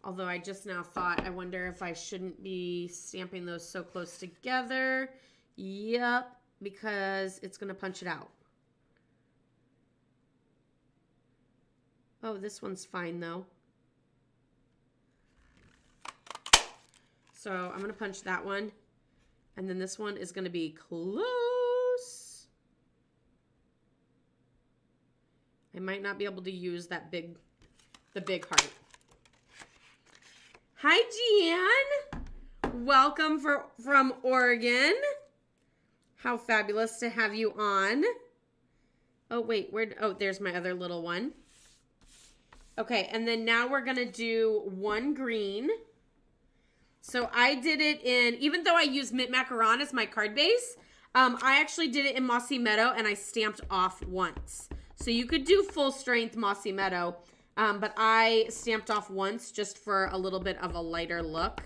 Although I just now thought, I wonder if I shouldn't be stamping those so close together. Yep, because it's going to punch it out. Oh, this one's fine though. So I'm going to punch that one. And then this one is going to be close. I might not be able to use that the big heart. Hi, Jeanne. Welcome from Oregon. How fabulous to have you on. Oh, wait. Oh, there's my other little one. Okay, and then now we're going to do one green. So I did it in, even though I used Mint Macaron as my card base, I actually did it in Mossy Meadow and I stamped off once. So you could do full strength Mossy Meadow, but I stamped off once just for a little bit of a lighter look.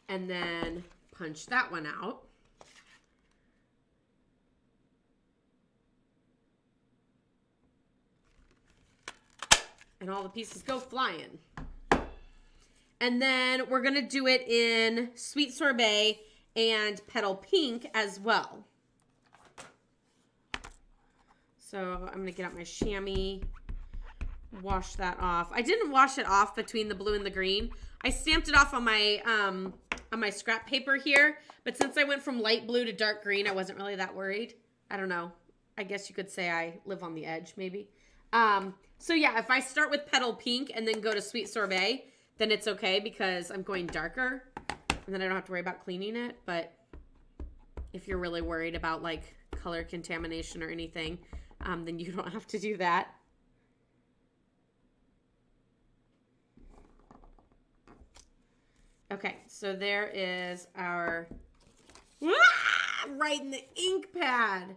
And then punch that one out. And all the pieces go flying. And then we're going to do it in Sweet Sorbet and Petal Pink as well. So I'm going to get out my chamois, wash that off. I didn't wash it off between the blue and the green. I stamped it off on my scrap paper here, but since I went from light blue to dark green, I wasn't really that worried. I don't know. I guess you could say I live on the edge, maybe. So yeah, if I start with Petal Pink and then go to Sweet Sorbet, then it's okay because I'm going darker and then I don't have to worry about cleaning it. But if you're really worried about like color contamination or anything, then you don't have to do that. Okay, so there is our, right in the ink pad.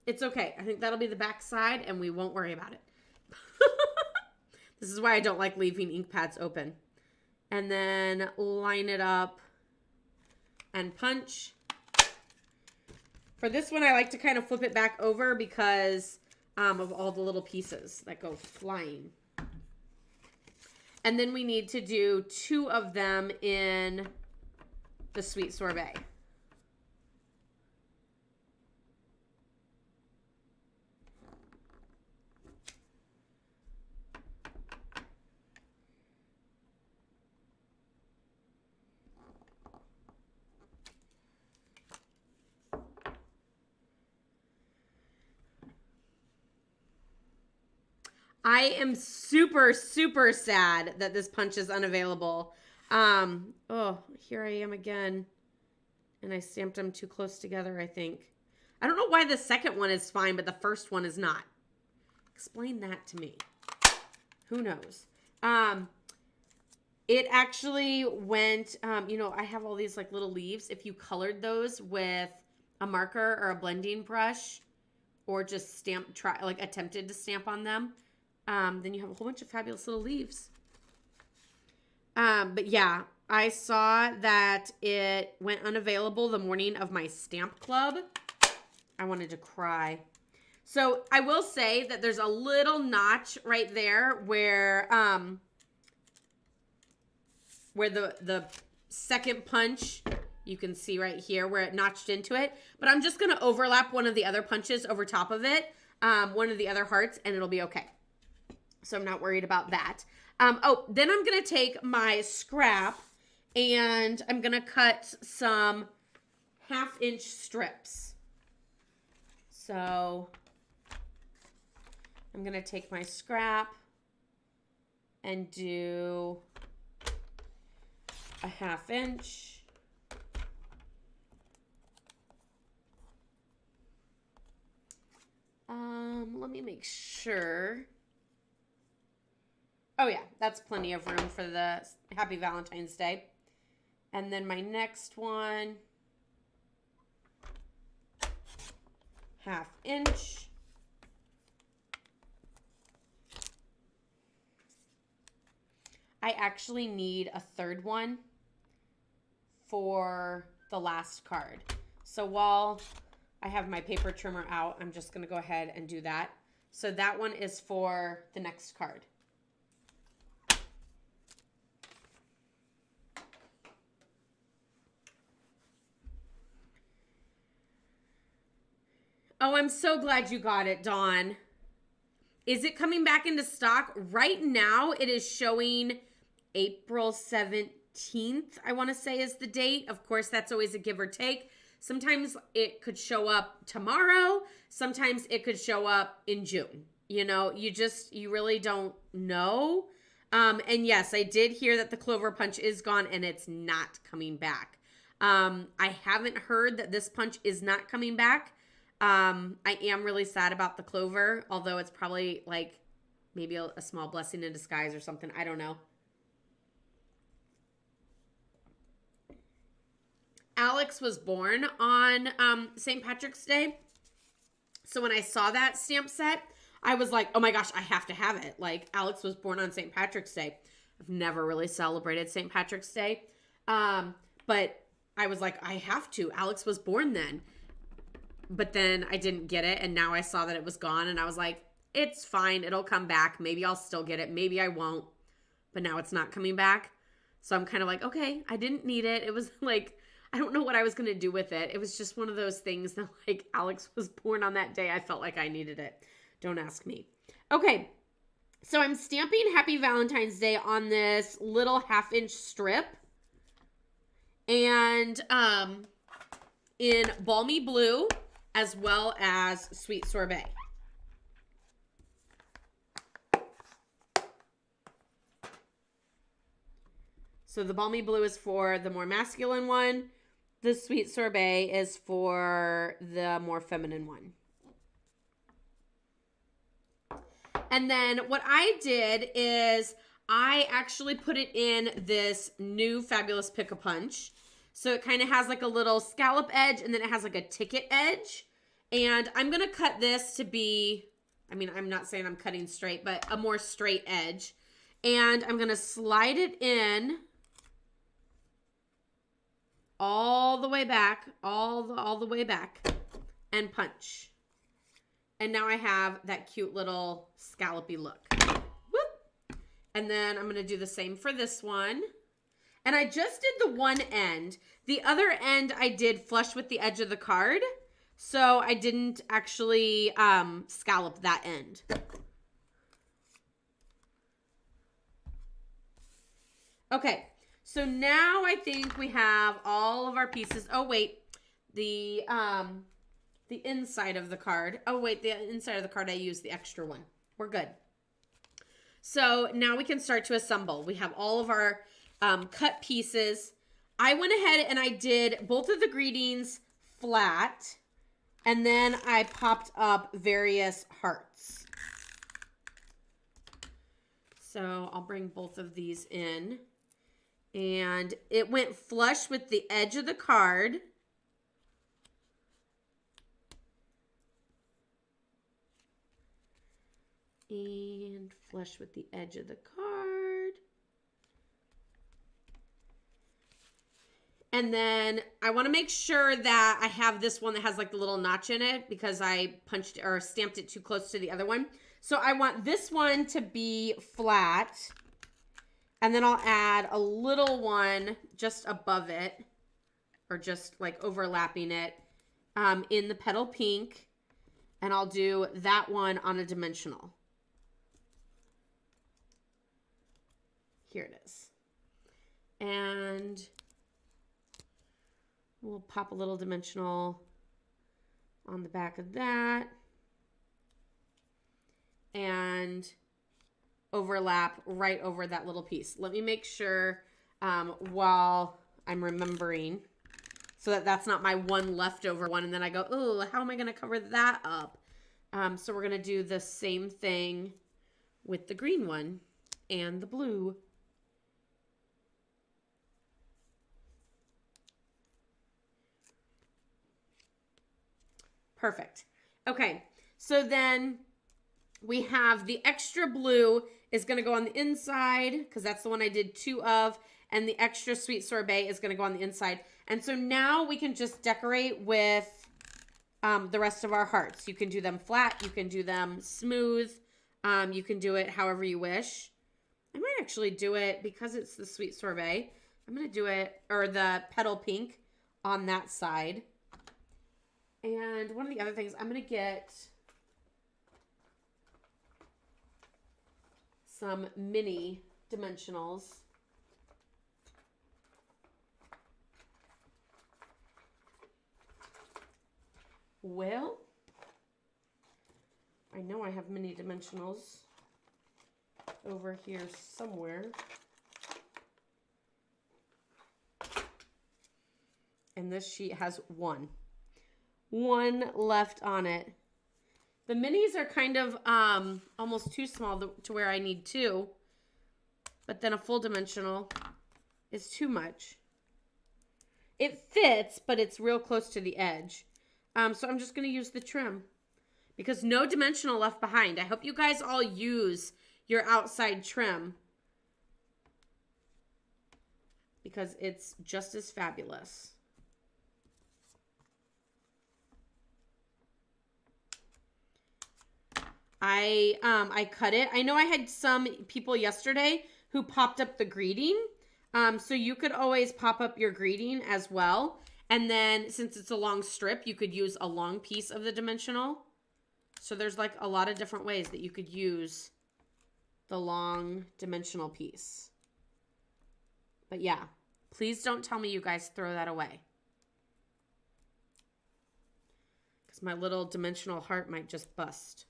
It's okay. I think that'll be the back side and we won't worry about it. This is why I don't like leaving ink pads open. And then line it up and punch. For this one, I like to kind of flip it back over because of all the little pieces that go flying. And then we need to do 2 of them in the Sweet Sorbet. I am super, super sad that this punch is unavailable. Oh, here I am again. And I stamped them too close together, I think. I don't know why the second one is fine, but the first one is not. Explain that to me. Who knows? It actually went, you know, I have all these like little leaves. If you colored those with a marker or a blending brush or just attempted to stamp on them, then you have a whole bunch of fabulous little leaves. But yeah, I saw that it went unavailable the morning of my stamp club. I wanted to cry. So I will say that there's a little notch right there where the second punch, you can see right here where it notched into it. But I'm just going to overlap one of the other punches over top of it, one of the other hearts, and it'll be okay. So I'm not worried about that. Then I'm going to take my scrap and I'm going to cut some 1/2-inch strips. So I'm going to take my scrap and do a 1/2 inch. Let me make sure. Oh yeah, that's plenty of room for the Happy Valentine's Day. And then my next one, 1/2 inch. I actually need a third one for the last card. So while I have my paper trimmer out. I'm just going to go ahead and do that. So that one is for the next card. Oh, I'm so glad you got it, Dawn. Is it coming back into stock? Right now, it is showing April 17th, I want to say is the date. Of course, that's always a give or take. Sometimes it could show up tomorrow. Sometimes it could show up in June. You know, you really don't know. And yes, I did hear that the Clover Punch is gone and it's not coming back. I haven't heard that this punch is not coming back. I am really sad about the Clover, although it's probably like maybe a small blessing in disguise or something. I don't know. Alex was born on St. Patrick's Day. So when I saw that stamp set, I was like, oh my gosh, I have to have it. Like, Alex was born on St. Patrick's Day. I've never really celebrated St. Patrick's Day. But I was like, I have to. Alex was born then. But then I didn't get it, and now I saw that it was gone, and I was like, it's fine. It'll come back. Maybe I'll still get it. Maybe I won't. But now it's not coming back. So I'm kind of like, okay, I didn't need it. It was like, I don't know what I was going to do with it. It was just one of those things that, like, Alex was born on that day. I felt like I needed it. Don't ask me. Okay, so I'm stamping Happy Valentine's Day on this little 1/2-inch strip. And in Balmy Blue, as well as Sweet Sorbet. So the Balmy Blue is for the more masculine one. The Sweet Sorbet is for the more feminine one. And then what I did is I actually put it in this new Fabulous Pick-a-Punch. So it kind of has like a little scallop edge, and then it has like a ticket edge. And I'm going to cut this to be, I mean, I'm not saying I'm cutting straight, but a more straight edge. And I'm going to slide it in all the way back, all the way back, and punch. And now I have that cute little scallopy look. Whoop. And then I'm going to do the same for this one. And I just did the one end. The other end I did flush with the edge of the card. So I didn't actually scallop that end. Okay, so now I think we have all of our pieces. Oh, wait, the inside of the card. Oh, wait, the inside of the card, I used the extra one. We're good. So now we can start to assemble. We have all of our cut pieces. I went ahead and I did both of the greetings flat, and then I popped up various hearts. So I'll bring both of these in. And it went flush with the edge of the card. And flush with the edge of the card. And then I want to make sure that I have this one that has like the little notch in it because I punched or stamped it too close to the other one. So I want this one to be flat. And then I'll add a little one just above it, or just like overlapping it in the petal pink. And I'll do that one on a dimensional. Here it is. And we'll pop a little dimensional on the back of that. And overlap right over that little piece. Let me make sure while I'm remembering so that that's not my one leftover one. And then I go, oh, how am I going to cover that up? So we're going to do the same thing with the green one and the blue. Perfect. Okay, so then we have the extra blue is going to go on the inside because that's the one I did 2 of, and the extra Sweet Sorbet is going to go on the inside. And so now we can just decorate with the rest of our hearts. You can do them flat. You can do them smooth. You can do it however you wish. I might actually do it because it's the sweet sorbet. I'm going to do it, or the petal pink on that side. And one of the other things, I'm going to get some mini dimensionals. Well, I know I have mini dimensionals over here somewhere. And this sheet has one left on it. The minis are kind of almost too small to where I need two. But then a full dimensional is too much. It fits, but it's real close to the edge. So I'm just going to use the trim because no dimensional left behind. I hope you guys all use your outside trim because it's just as fabulous. I cut it. I know I had some people yesterday who popped up the greeting. So you could always pop up your greeting as well. And then since it's a long strip, you could use a long piece of the dimensional. So there's like a lot of different ways that you could use the long dimensional piece. But yeah, please don't tell me you guys throw that away. Because my little dimensional heart might just bust.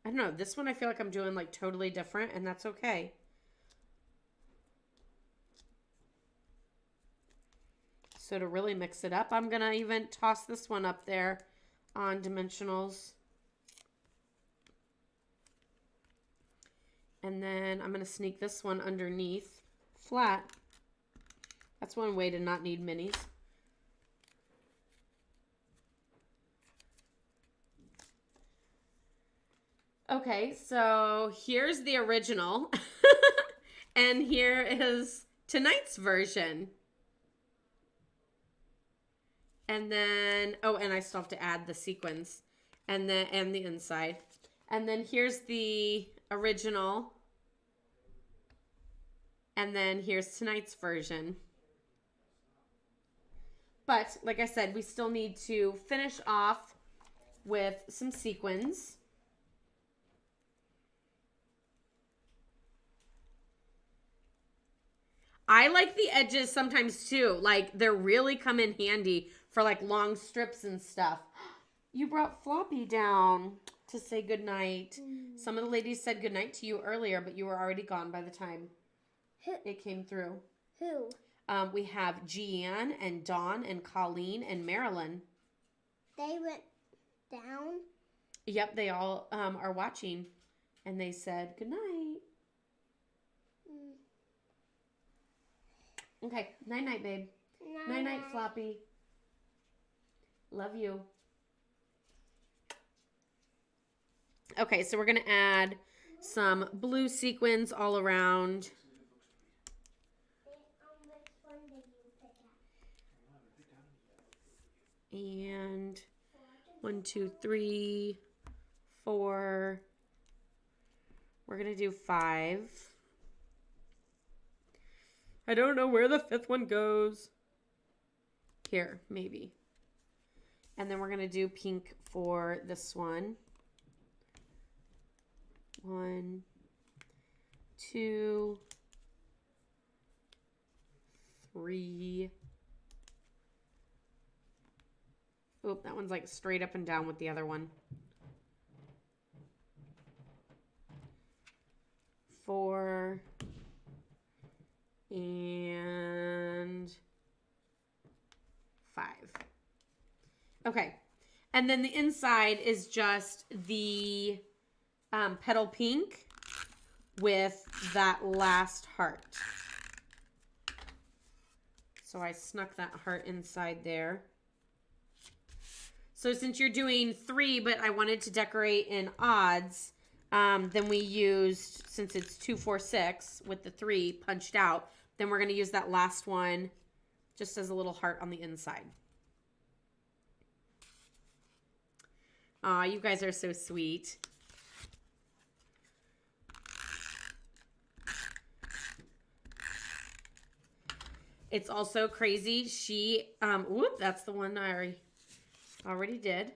I don't know. This one I feel like I'm doing like totally different, and that's okay. So to really mix it up, I'm going to even toss this one up there on dimensionals. And then I'm going to sneak this one underneath flat. That's one way to not need minis. Okay, so here's the original. And here is tonight's version. And then, oh, and I still have to add the sequins and the inside. And then here's the original. And then here's tonight's version. But like I said, we still need to finish off with some sequins. I like the edges sometimes too. Like they're really come in handy for like long strips and stuff. You brought Floppy down to say goodnight. Some of the ladies said goodnight to you earlier, but you were already gone by the time it came through.
Who?
We have Jeanne and Dawn and Colleen and Marilyn.
They went down?
Yep, they all are watching. And they said goodnight. Okay, night-night, babe. Night-night, Floppy. Love you. Okay, so we're going to add some blue sequins all around. And 1, 2, 3, 4. We're going to do 5. I don't know where the 5th one goes. Here, maybe. And then we're going to do pink for this one. 1, 2, 3. Oop, that one's like straight up and down with the other one. 4. And 5. Okay. And then the inside is just the petal pink with that last heart. So I snuck that heart inside there. So since you're doing 3, but I wanted to decorate in odds, Then we used, since it's 2, 4, 6 with the 3 punched out, then we're going to use that last one just as a little heart on the inside. Aw, you guys are so sweet. It's also crazy. She, whoop, that's the one I already did.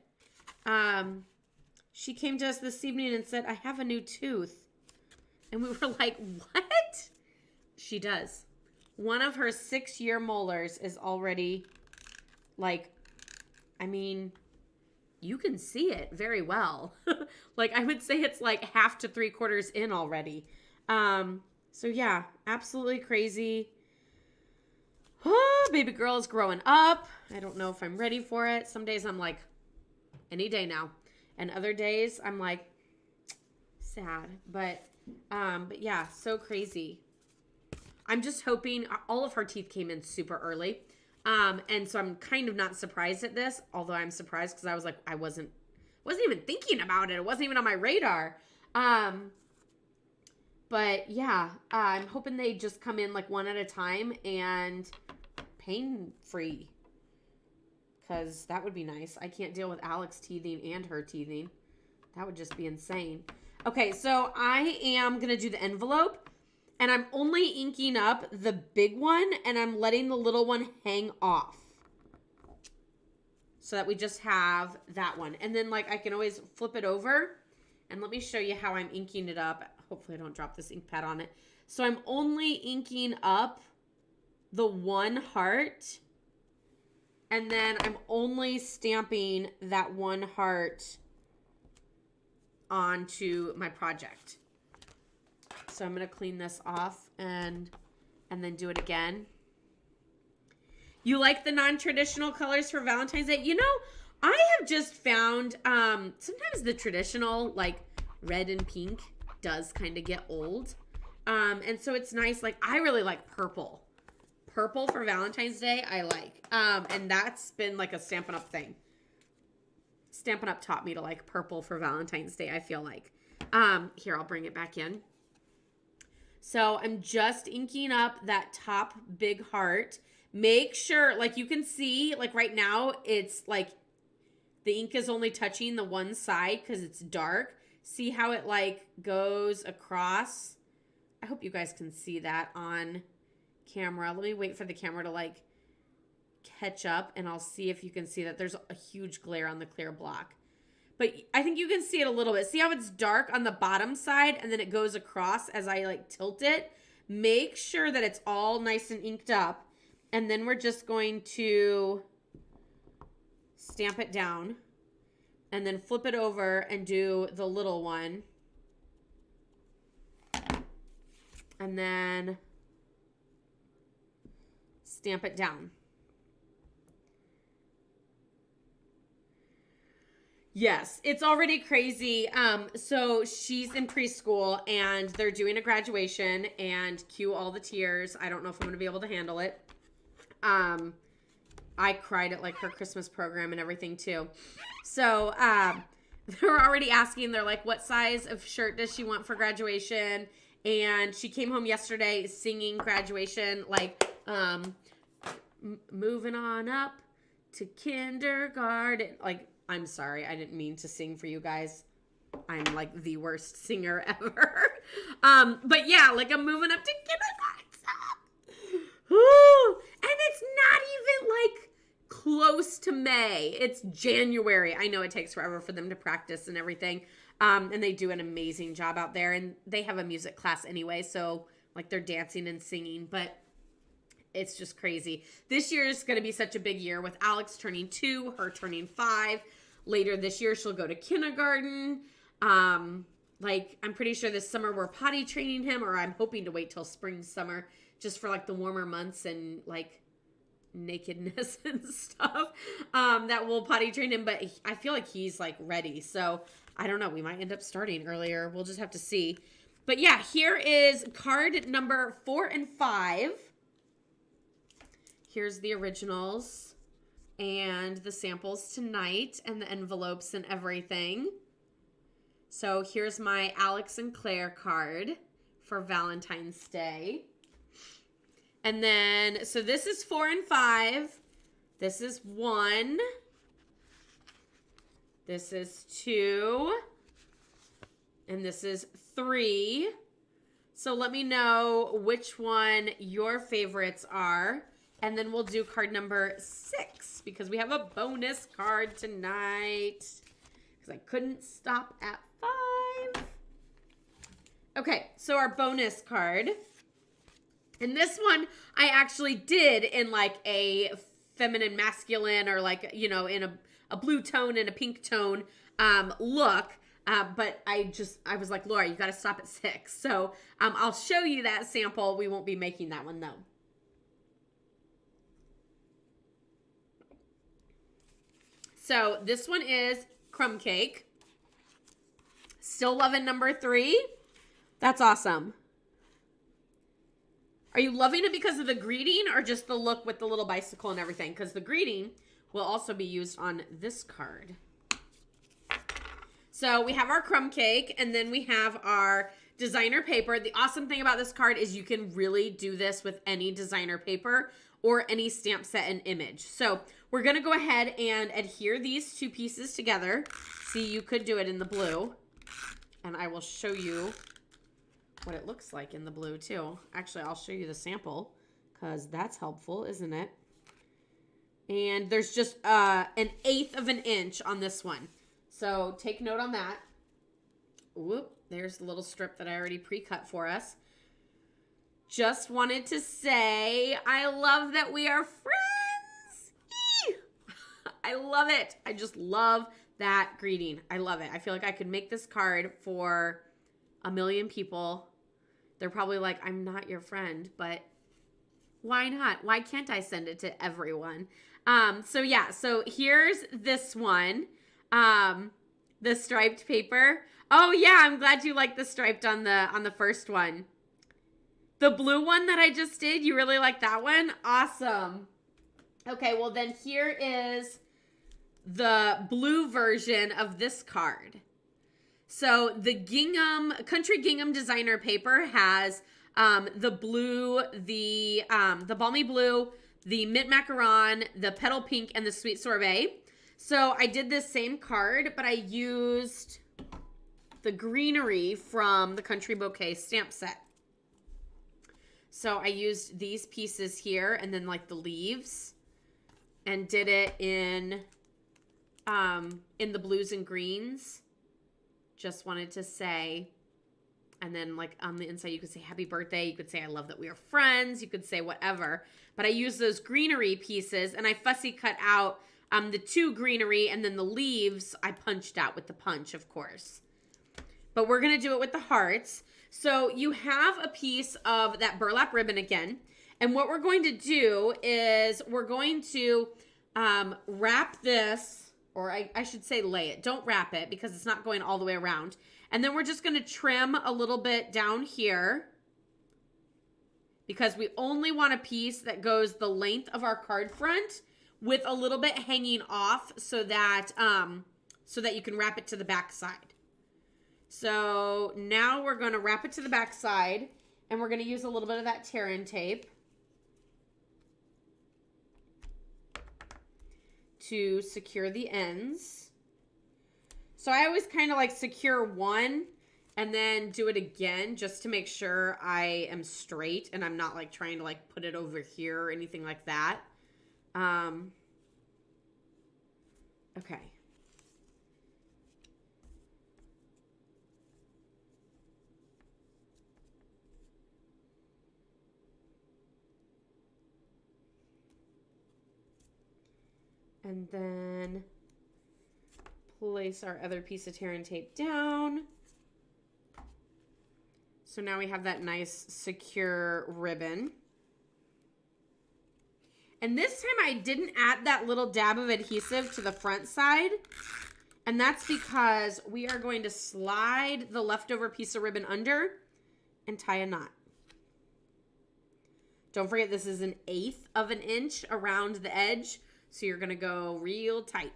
She came to us this evening and said, I have a new tooth. And we were like, what? She does. One of her 6-year molars is already, like, I mean, you can see it very well. Like, I would say it's like half to 3/4 in already. So yeah, absolutely crazy. Oh, baby girl is growing up. I don't know if I'm ready for it. Some days I'm like, any day now. And other days I'm like, sad. But yeah, so crazy. I'm just hoping, all of her teeth came in super early. And so I'm kind of not surprised at this, although I'm surprised because I was like, I wasn't even thinking about it. It wasn't even on my radar. But yeah, I'm hoping they just come in like one at a time and pain-free, because that would be nice. I can't deal with Alex teething and her teething. That would just be insane. Okay, so I am going to do the envelope, and I'm only inking up the big one, and I'm letting the little one hang off so that we just have that one. And then, like, I can always flip it over, and let me show you how I'm inking it up. Hopefully I don't drop this ink pad on it. So I'm only inking up the one heart, and then I'm only stamping that one heart onto my project. So I'm going to clean this off and then do it again. You like the non-traditional colors for Valentine's Day? You know, I have just found sometimes the traditional, like red and pink, does kind of get old. And so it's nice. Like, I really like purple. Purple for Valentine's Day, I like. And that's been like a Stampin' Up thing. Stampin' Up taught me to like purple for Valentine's Day, I feel like. Here, I'll bring it back in. So I'm just inking up that top big heart. Make sure, like you can see, like right now, it's like the ink is only touching the one side because it's dark. See how it like goes across? I hope you guys can see that on camera. Let me wait for the camera to like catch up, and I'll see if you can see that there's a huge glare on the clear block. But I think you can see it a little bit. See how it's dark on the bottom side and then it goes across as I like tilt it? Make sure that it's all nice and inked up. And then we're just going to stamp it down and then flip it over and do the little one. And then stamp it down. Yes, it's already crazy. So she's in preschool and they're doing a graduation, and cue all the tears. I don't know if I'm going to be able to handle it. I cried at like her Christmas program and everything too. So they're already asking, they're like, what size of shirt does she want for graduation? And she came home yesterday singing graduation, like moving on up to kindergarten. Like, I'm sorry, I didn't mean to sing for you guys. I'm like the worst singer ever. But yeah, like I'm moving up to kindergarten. Ooh, and it's not even like close to May. It's January. I know it takes forever for them to practice and everything. And they do an amazing job out there, and they have a music class anyway. So like they're dancing and singing, but it's just crazy. This year is going to be such a big year with Alex turning 2, her turning 5. Later this year, she'll go to kindergarten. Like, I'm pretty sure this summer we're potty training him, or I'm hoping to wait till spring, summer, just for like the warmer months and like nakedness and stuff, that we'll potty train him. But I feel like he's like ready. So I don't know. We might end up starting earlier. We'll just have to see. But yeah, here is card number 4 and 5. Here's the originals and the samples tonight and the envelopes and everything. So here's my Alex and Claire card for Valentine's Day. And then, so this is 4 and 5. This is 1. This is 2. And this is 3. So let me know which one your favorites are. And then we'll do card number 6 because we have a bonus card tonight. Because I couldn't stop at 5. Okay, so our bonus card. And this one I actually did in like a feminine masculine or like, you know, in a blue tone and a pink tone look. But I was like, Laura, you got to stop at 6. So I'll show you that sample. We won't be making that one though. So this one is crumb cake. Still loving number 3. That's awesome. Are you loving it because of the greeting or just the look with the little bicycle and everything? Because the greeting will also be used on this card. So we have our crumb cake and then we have our designer paper. The awesome thing about this card is you can really do this with any designer paper or any stamp set and image. So we're going to go ahead and adhere these 2 pieces together. See, you could do it in the blue. And I will show you what it looks like in the blue too. Actually, I'll show you the sample because that's helpful, isn't it? And there's just an 1/8 of an inch on this one. So take note on that. Whoop, there's the little strip that I already pre-cut for us. Just wanted to say, I love that we are friends. I love it. I just love that greeting. I love it. I feel like I could make this card for 1 million people. They're probably like, I'm not your friend, but why not? Why can't I send it to everyone? So yeah, so here's this one. The striped paper. Oh yeah, I'm glad you like the striped on the first one. The blue one that I just did, you really like that one? Awesome. Okay, well then here is the blue version of this card. So the Country Gingham designer paper has the blue, the balmy blue, the mint macaron, the petal pink, and the sweet sorbet. So I did this same card, but I used the greenery from the Country Bouquet stamp set. So I used these pieces here and then like the leaves and did it in the blues and greens. Just wanted to say, and then like on the inside, you could say happy birthday. You could say, I love that we are friends. You could say whatever, but I used those greenery pieces and I fussy cut out the 2 greenery and then the leaves I punched out with the punch, of course. But we're going to do it with the hearts. So you have a piece of that burlap ribbon again. And what we're going to do is we're going to wrap this, or I should say lay it. Don't wrap it because it's not going all the way around. And then we're just going to trim a little bit down here because we only want a piece that goes the length of our card front with a little bit hanging off so that you can wrap it to the back side. So now we're going to wrap it to the back side and we're going to use a little bit of that tear-in tape to secure the ends. So I always kind of like secure one and then do it again just to make sure I am straight and I'm not like trying to like put it over here or anything like that. Okay. And then place our other piece of tear-in tape down. So now we have that nice secure ribbon. And this time I didn't add that little dab of adhesive to the front side. And that's because we are going to slide the leftover piece of ribbon under and tie a knot. Don't forget this is 1/8 of an inch around the edge. So you're going to go real tight.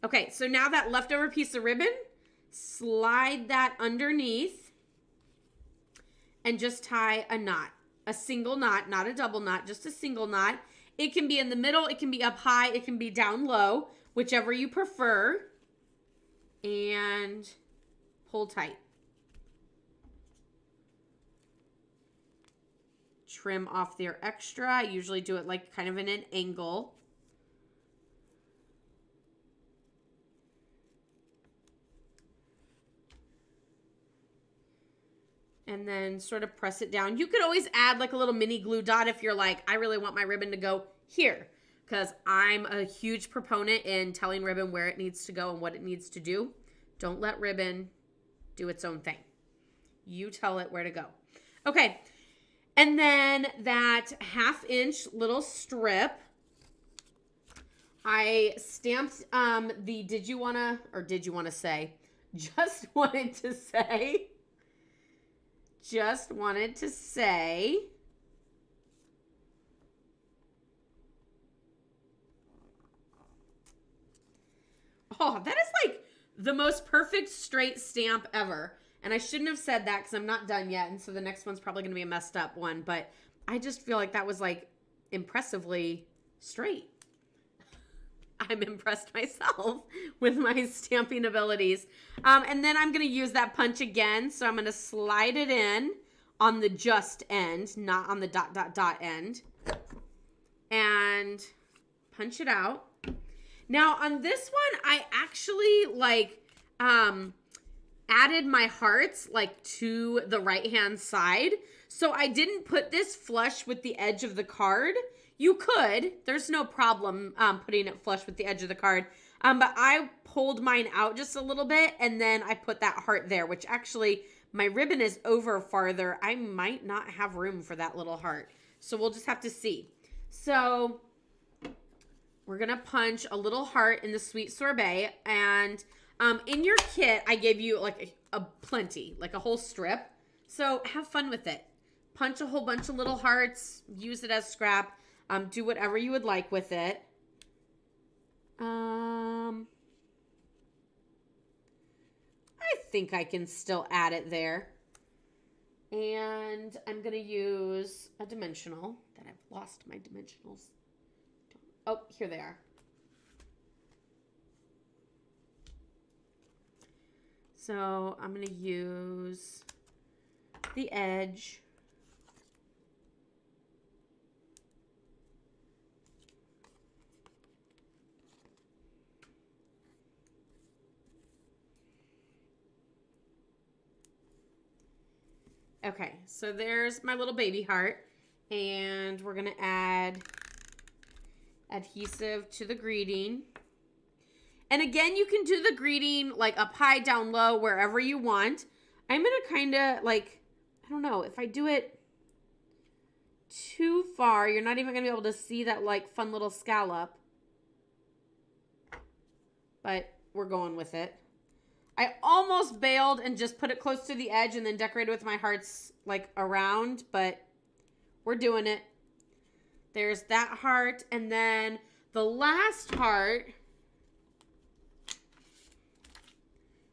Okay, so now that leftover piece of ribbon slide that underneath, and just tie a knot. A single knot, not a double knot, just a single knot. It can be in the middle, it can be up high, it can be down low, whichever you prefer. And pull tight. Trim off their extra. I usually do it like kind of in an angle. And then sort of press it down. You could always add like a little mini glue dot if you're like, I really want my ribbon to go here. Because I'm a huge proponent in telling ribbon where it needs to go and what it needs to do. Don't let ribbon do its own thing. You tell it where to go. Okay. And then that 1/2 inch little strip, I stamped the did you want to say? Just wanted to say. Oh, that is like the most perfect straight stamp ever. And I shouldn't have said that because I'm not done yet. And so the next one's probably going to be a messed up one. But I just feel like that was like impressively straight. I'm impressed myself with my stamping abilities. And then I'm going to use that punch again. So I'm going to slide it in on the just end, not on the dot end. And punch it out. Now on this one, I actually like added my hearts like to the right-hand side. So I didn't put this flush with the edge of the card. You could. There's no problem putting it flush with the edge of the card. But I pulled mine out just a little bit, and then I put that heart there, which actually my ribbon is over farther. I might not have room for that little heart. So we'll just have to see. So we're going to punch a little heart in the Sweet Sorbet. And in your kit, I gave you like a plenty, like a whole strip. So have fun with it. Punch a whole bunch of little hearts. Use it as scrap. Do whatever you would like with it. I think I can still add it there. And I'm going to use a dimensional that I've lost my dimensionals. Oh, here they are. So I'm going to use the edge. Okay, so there's my little baby heart, and we're going to add adhesive to the greeting. And again, you can do the greeting like up high, down low, wherever you want. I'm going to kind of like, I don't know, if I do it too far, you're not even going to be able to see that like fun little scallop. But we're going with it. I almost bailed and just put it close to the edge and then decorated with my hearts like around, but we're doing it. There's that heart, and then the last heart,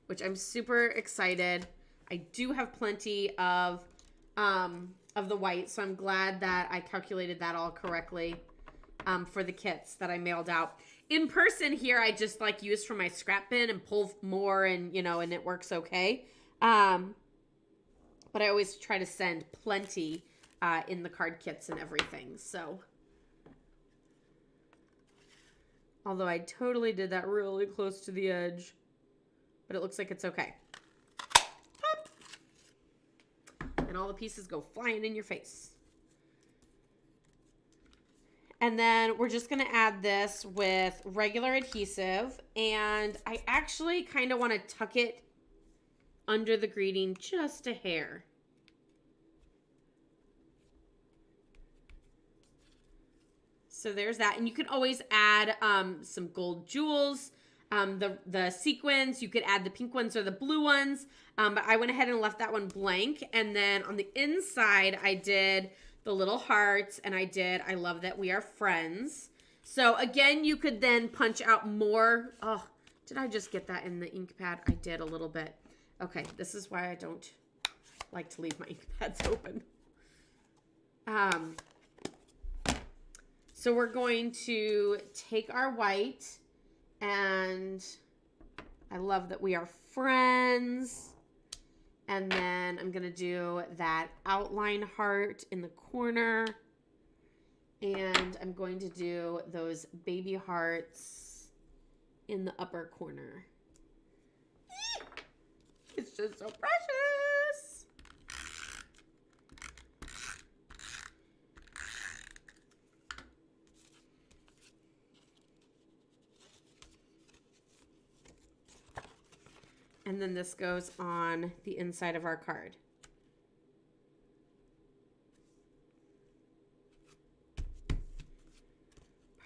which I'm super excited. I do have plenty of the white, so I'm glad that I calculated that all correctly for the kits that I mailed out. In person here, I just like use from my scrap bin and pull more, and and it works okay. But I always try to send plenty in the card kits and everything. So, although I totally did that really close to the edge, but it looks like it's okay. Pop! And all the pieces go flying in your face. And then we're just going to add this with regular adhesive. And I actually kind of want to tuck it under the greeting just a hair. So there's that. And you can always add some gold jewels, the sequins. You could add the pink ones or the blue ones. But I went ahead and left that one blank. And then on the inside, I did the little hearts, and I love that we are friends. So again, you could then punch out more. Oh, Did I just get that in the ink pad? I did a little bit. Okay, this is why I don't like to leave my ink pads open. So we're going to take our white, and I love that we are friends. And then I'm going to do that outline heart in the corner. And I'm going to do those baby hearts in the upper corner. It's just so precious. And then this goes on the inside of our card.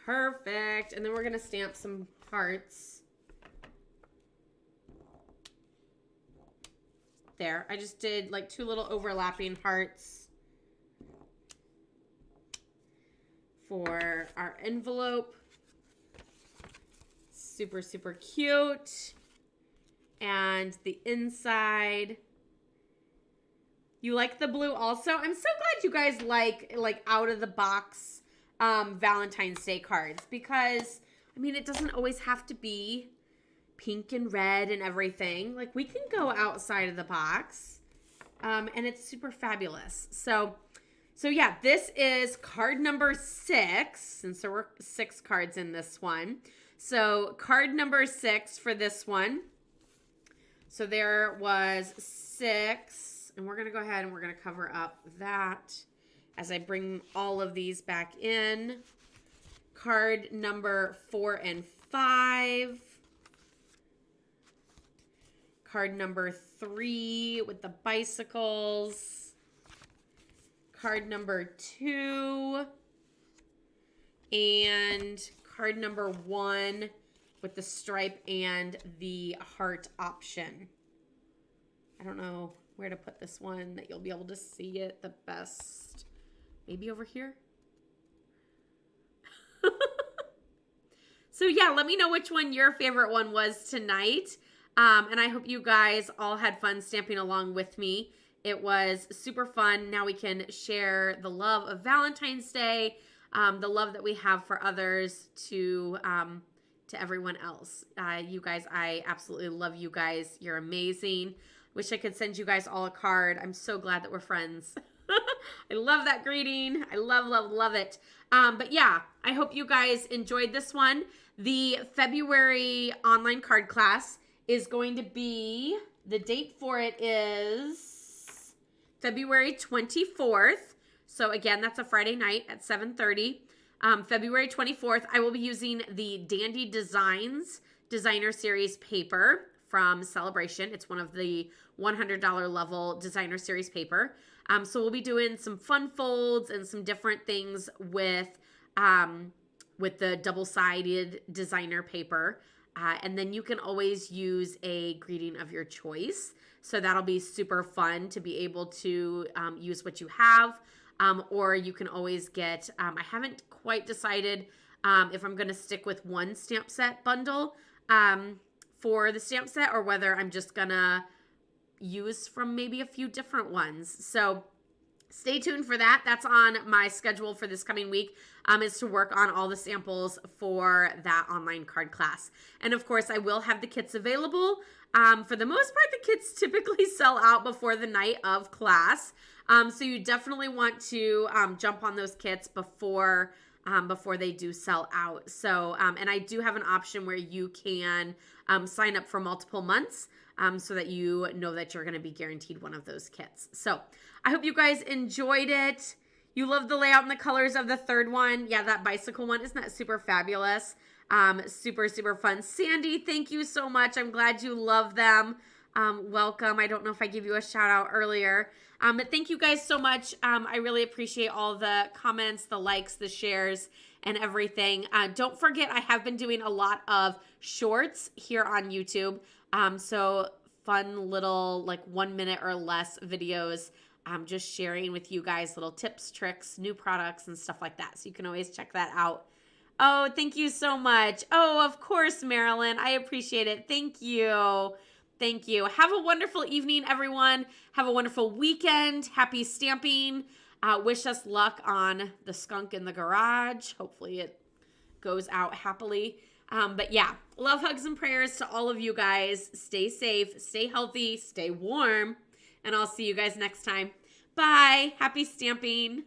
Perfect. And then we're going to stamp some hearts. There. I just did like 2 little overlapping hearts for our envelope. Super, super cute. And the inside. You like the blue also? I'm so glad you guys like out of the box Valentine's Day cards, because I mean, it doesn't always have to be pink and red and everything. Like, we can go outside of the box, and it's super fabulous. So yeah, this is card number 6, and so we're 6 cards in this one. So card number 6 for this one. So there was 6, and we're going to go ahead and we're going to cover up that as I bring all of these back in. Card number 4 and 5. Card number 3 with the bicycles. Card number 2. And card number 1 with the stripe and the heart option. I don't know where to put this one that you'll be able to see it the best. Maybe over here? So yeah, let me know which one your favorite one was tonight. And I hope you guys all had fun stamping along with me. It was super fun. Now we can share the love of Valentine's Day, the love that we have for others to everyone else. You guys, I absolutely love you guys. You're amazing. Wish I could send you guys all a card. I'm so glad that we're friends. I love that greeting. I love, love, love it. But yeah, I hope you guys enjoyed this one. The February online card class is going to be, the date for it is February 24th. So again, that's a Friday night at 7:30. February 24th, I will be using the Dandy Designs Designer Series paper from Celebration. It's one of the $100 level Designer Series paper. So we'll be doing some fun folds and some different things with the double-sided designer paper. And then you can always use a greeting of your choice. So that'll be super fun to be able to use what you have. Or you can always get, I haven't quite decided if I'm going to stick with one stamp set bundle for the stamp set, or whether I'm just going to use from maybe a few different ones. So stay tuned for that. That's on my schedule for this coming week, is to work on all the samples for that online card class. And of course, I will have the kits available. For the most part, the kits typically sell out before the night of class. So you definitely want to jump on those kits before they do sell out. So, and I do have an option where you can sign up for multiple months so that you know that you're going to be guaranteed one of those kits. So I hope you guys enjoyed it. You love the layout and the colors of the third one. Yeah, that bicycle one. Isn't that super fabulous? Super, super fun. Sandy, thank you so much. I'm glad you love them. Welcome. I don't know if I gave you a shout out earlier. But thank you guys so much. I really appreciate all the comments, the likes, the shares, and everything. Don't forget, I have been doing a lot of shorts here on YouTube. So fun little like 1 minute or less videos. Just sharing with you guys little tips, tricks, new products, and stuff like that. So you can always check that out Oh, thank you so much. Oh, of course, Marilyn. I appreciate it. Thank you. Thank you. Have a wonderful evening, everyone. Have a wonderful weekend. Happy stamping. Wish us luck on the skunk in the garage. Hopefully it goes out happily. But yeah, love, hugs, and prayers to all of you guys. Stay safe, stay healthy, stay warm, and I'll see you guys next time. Bye. Happy stamping.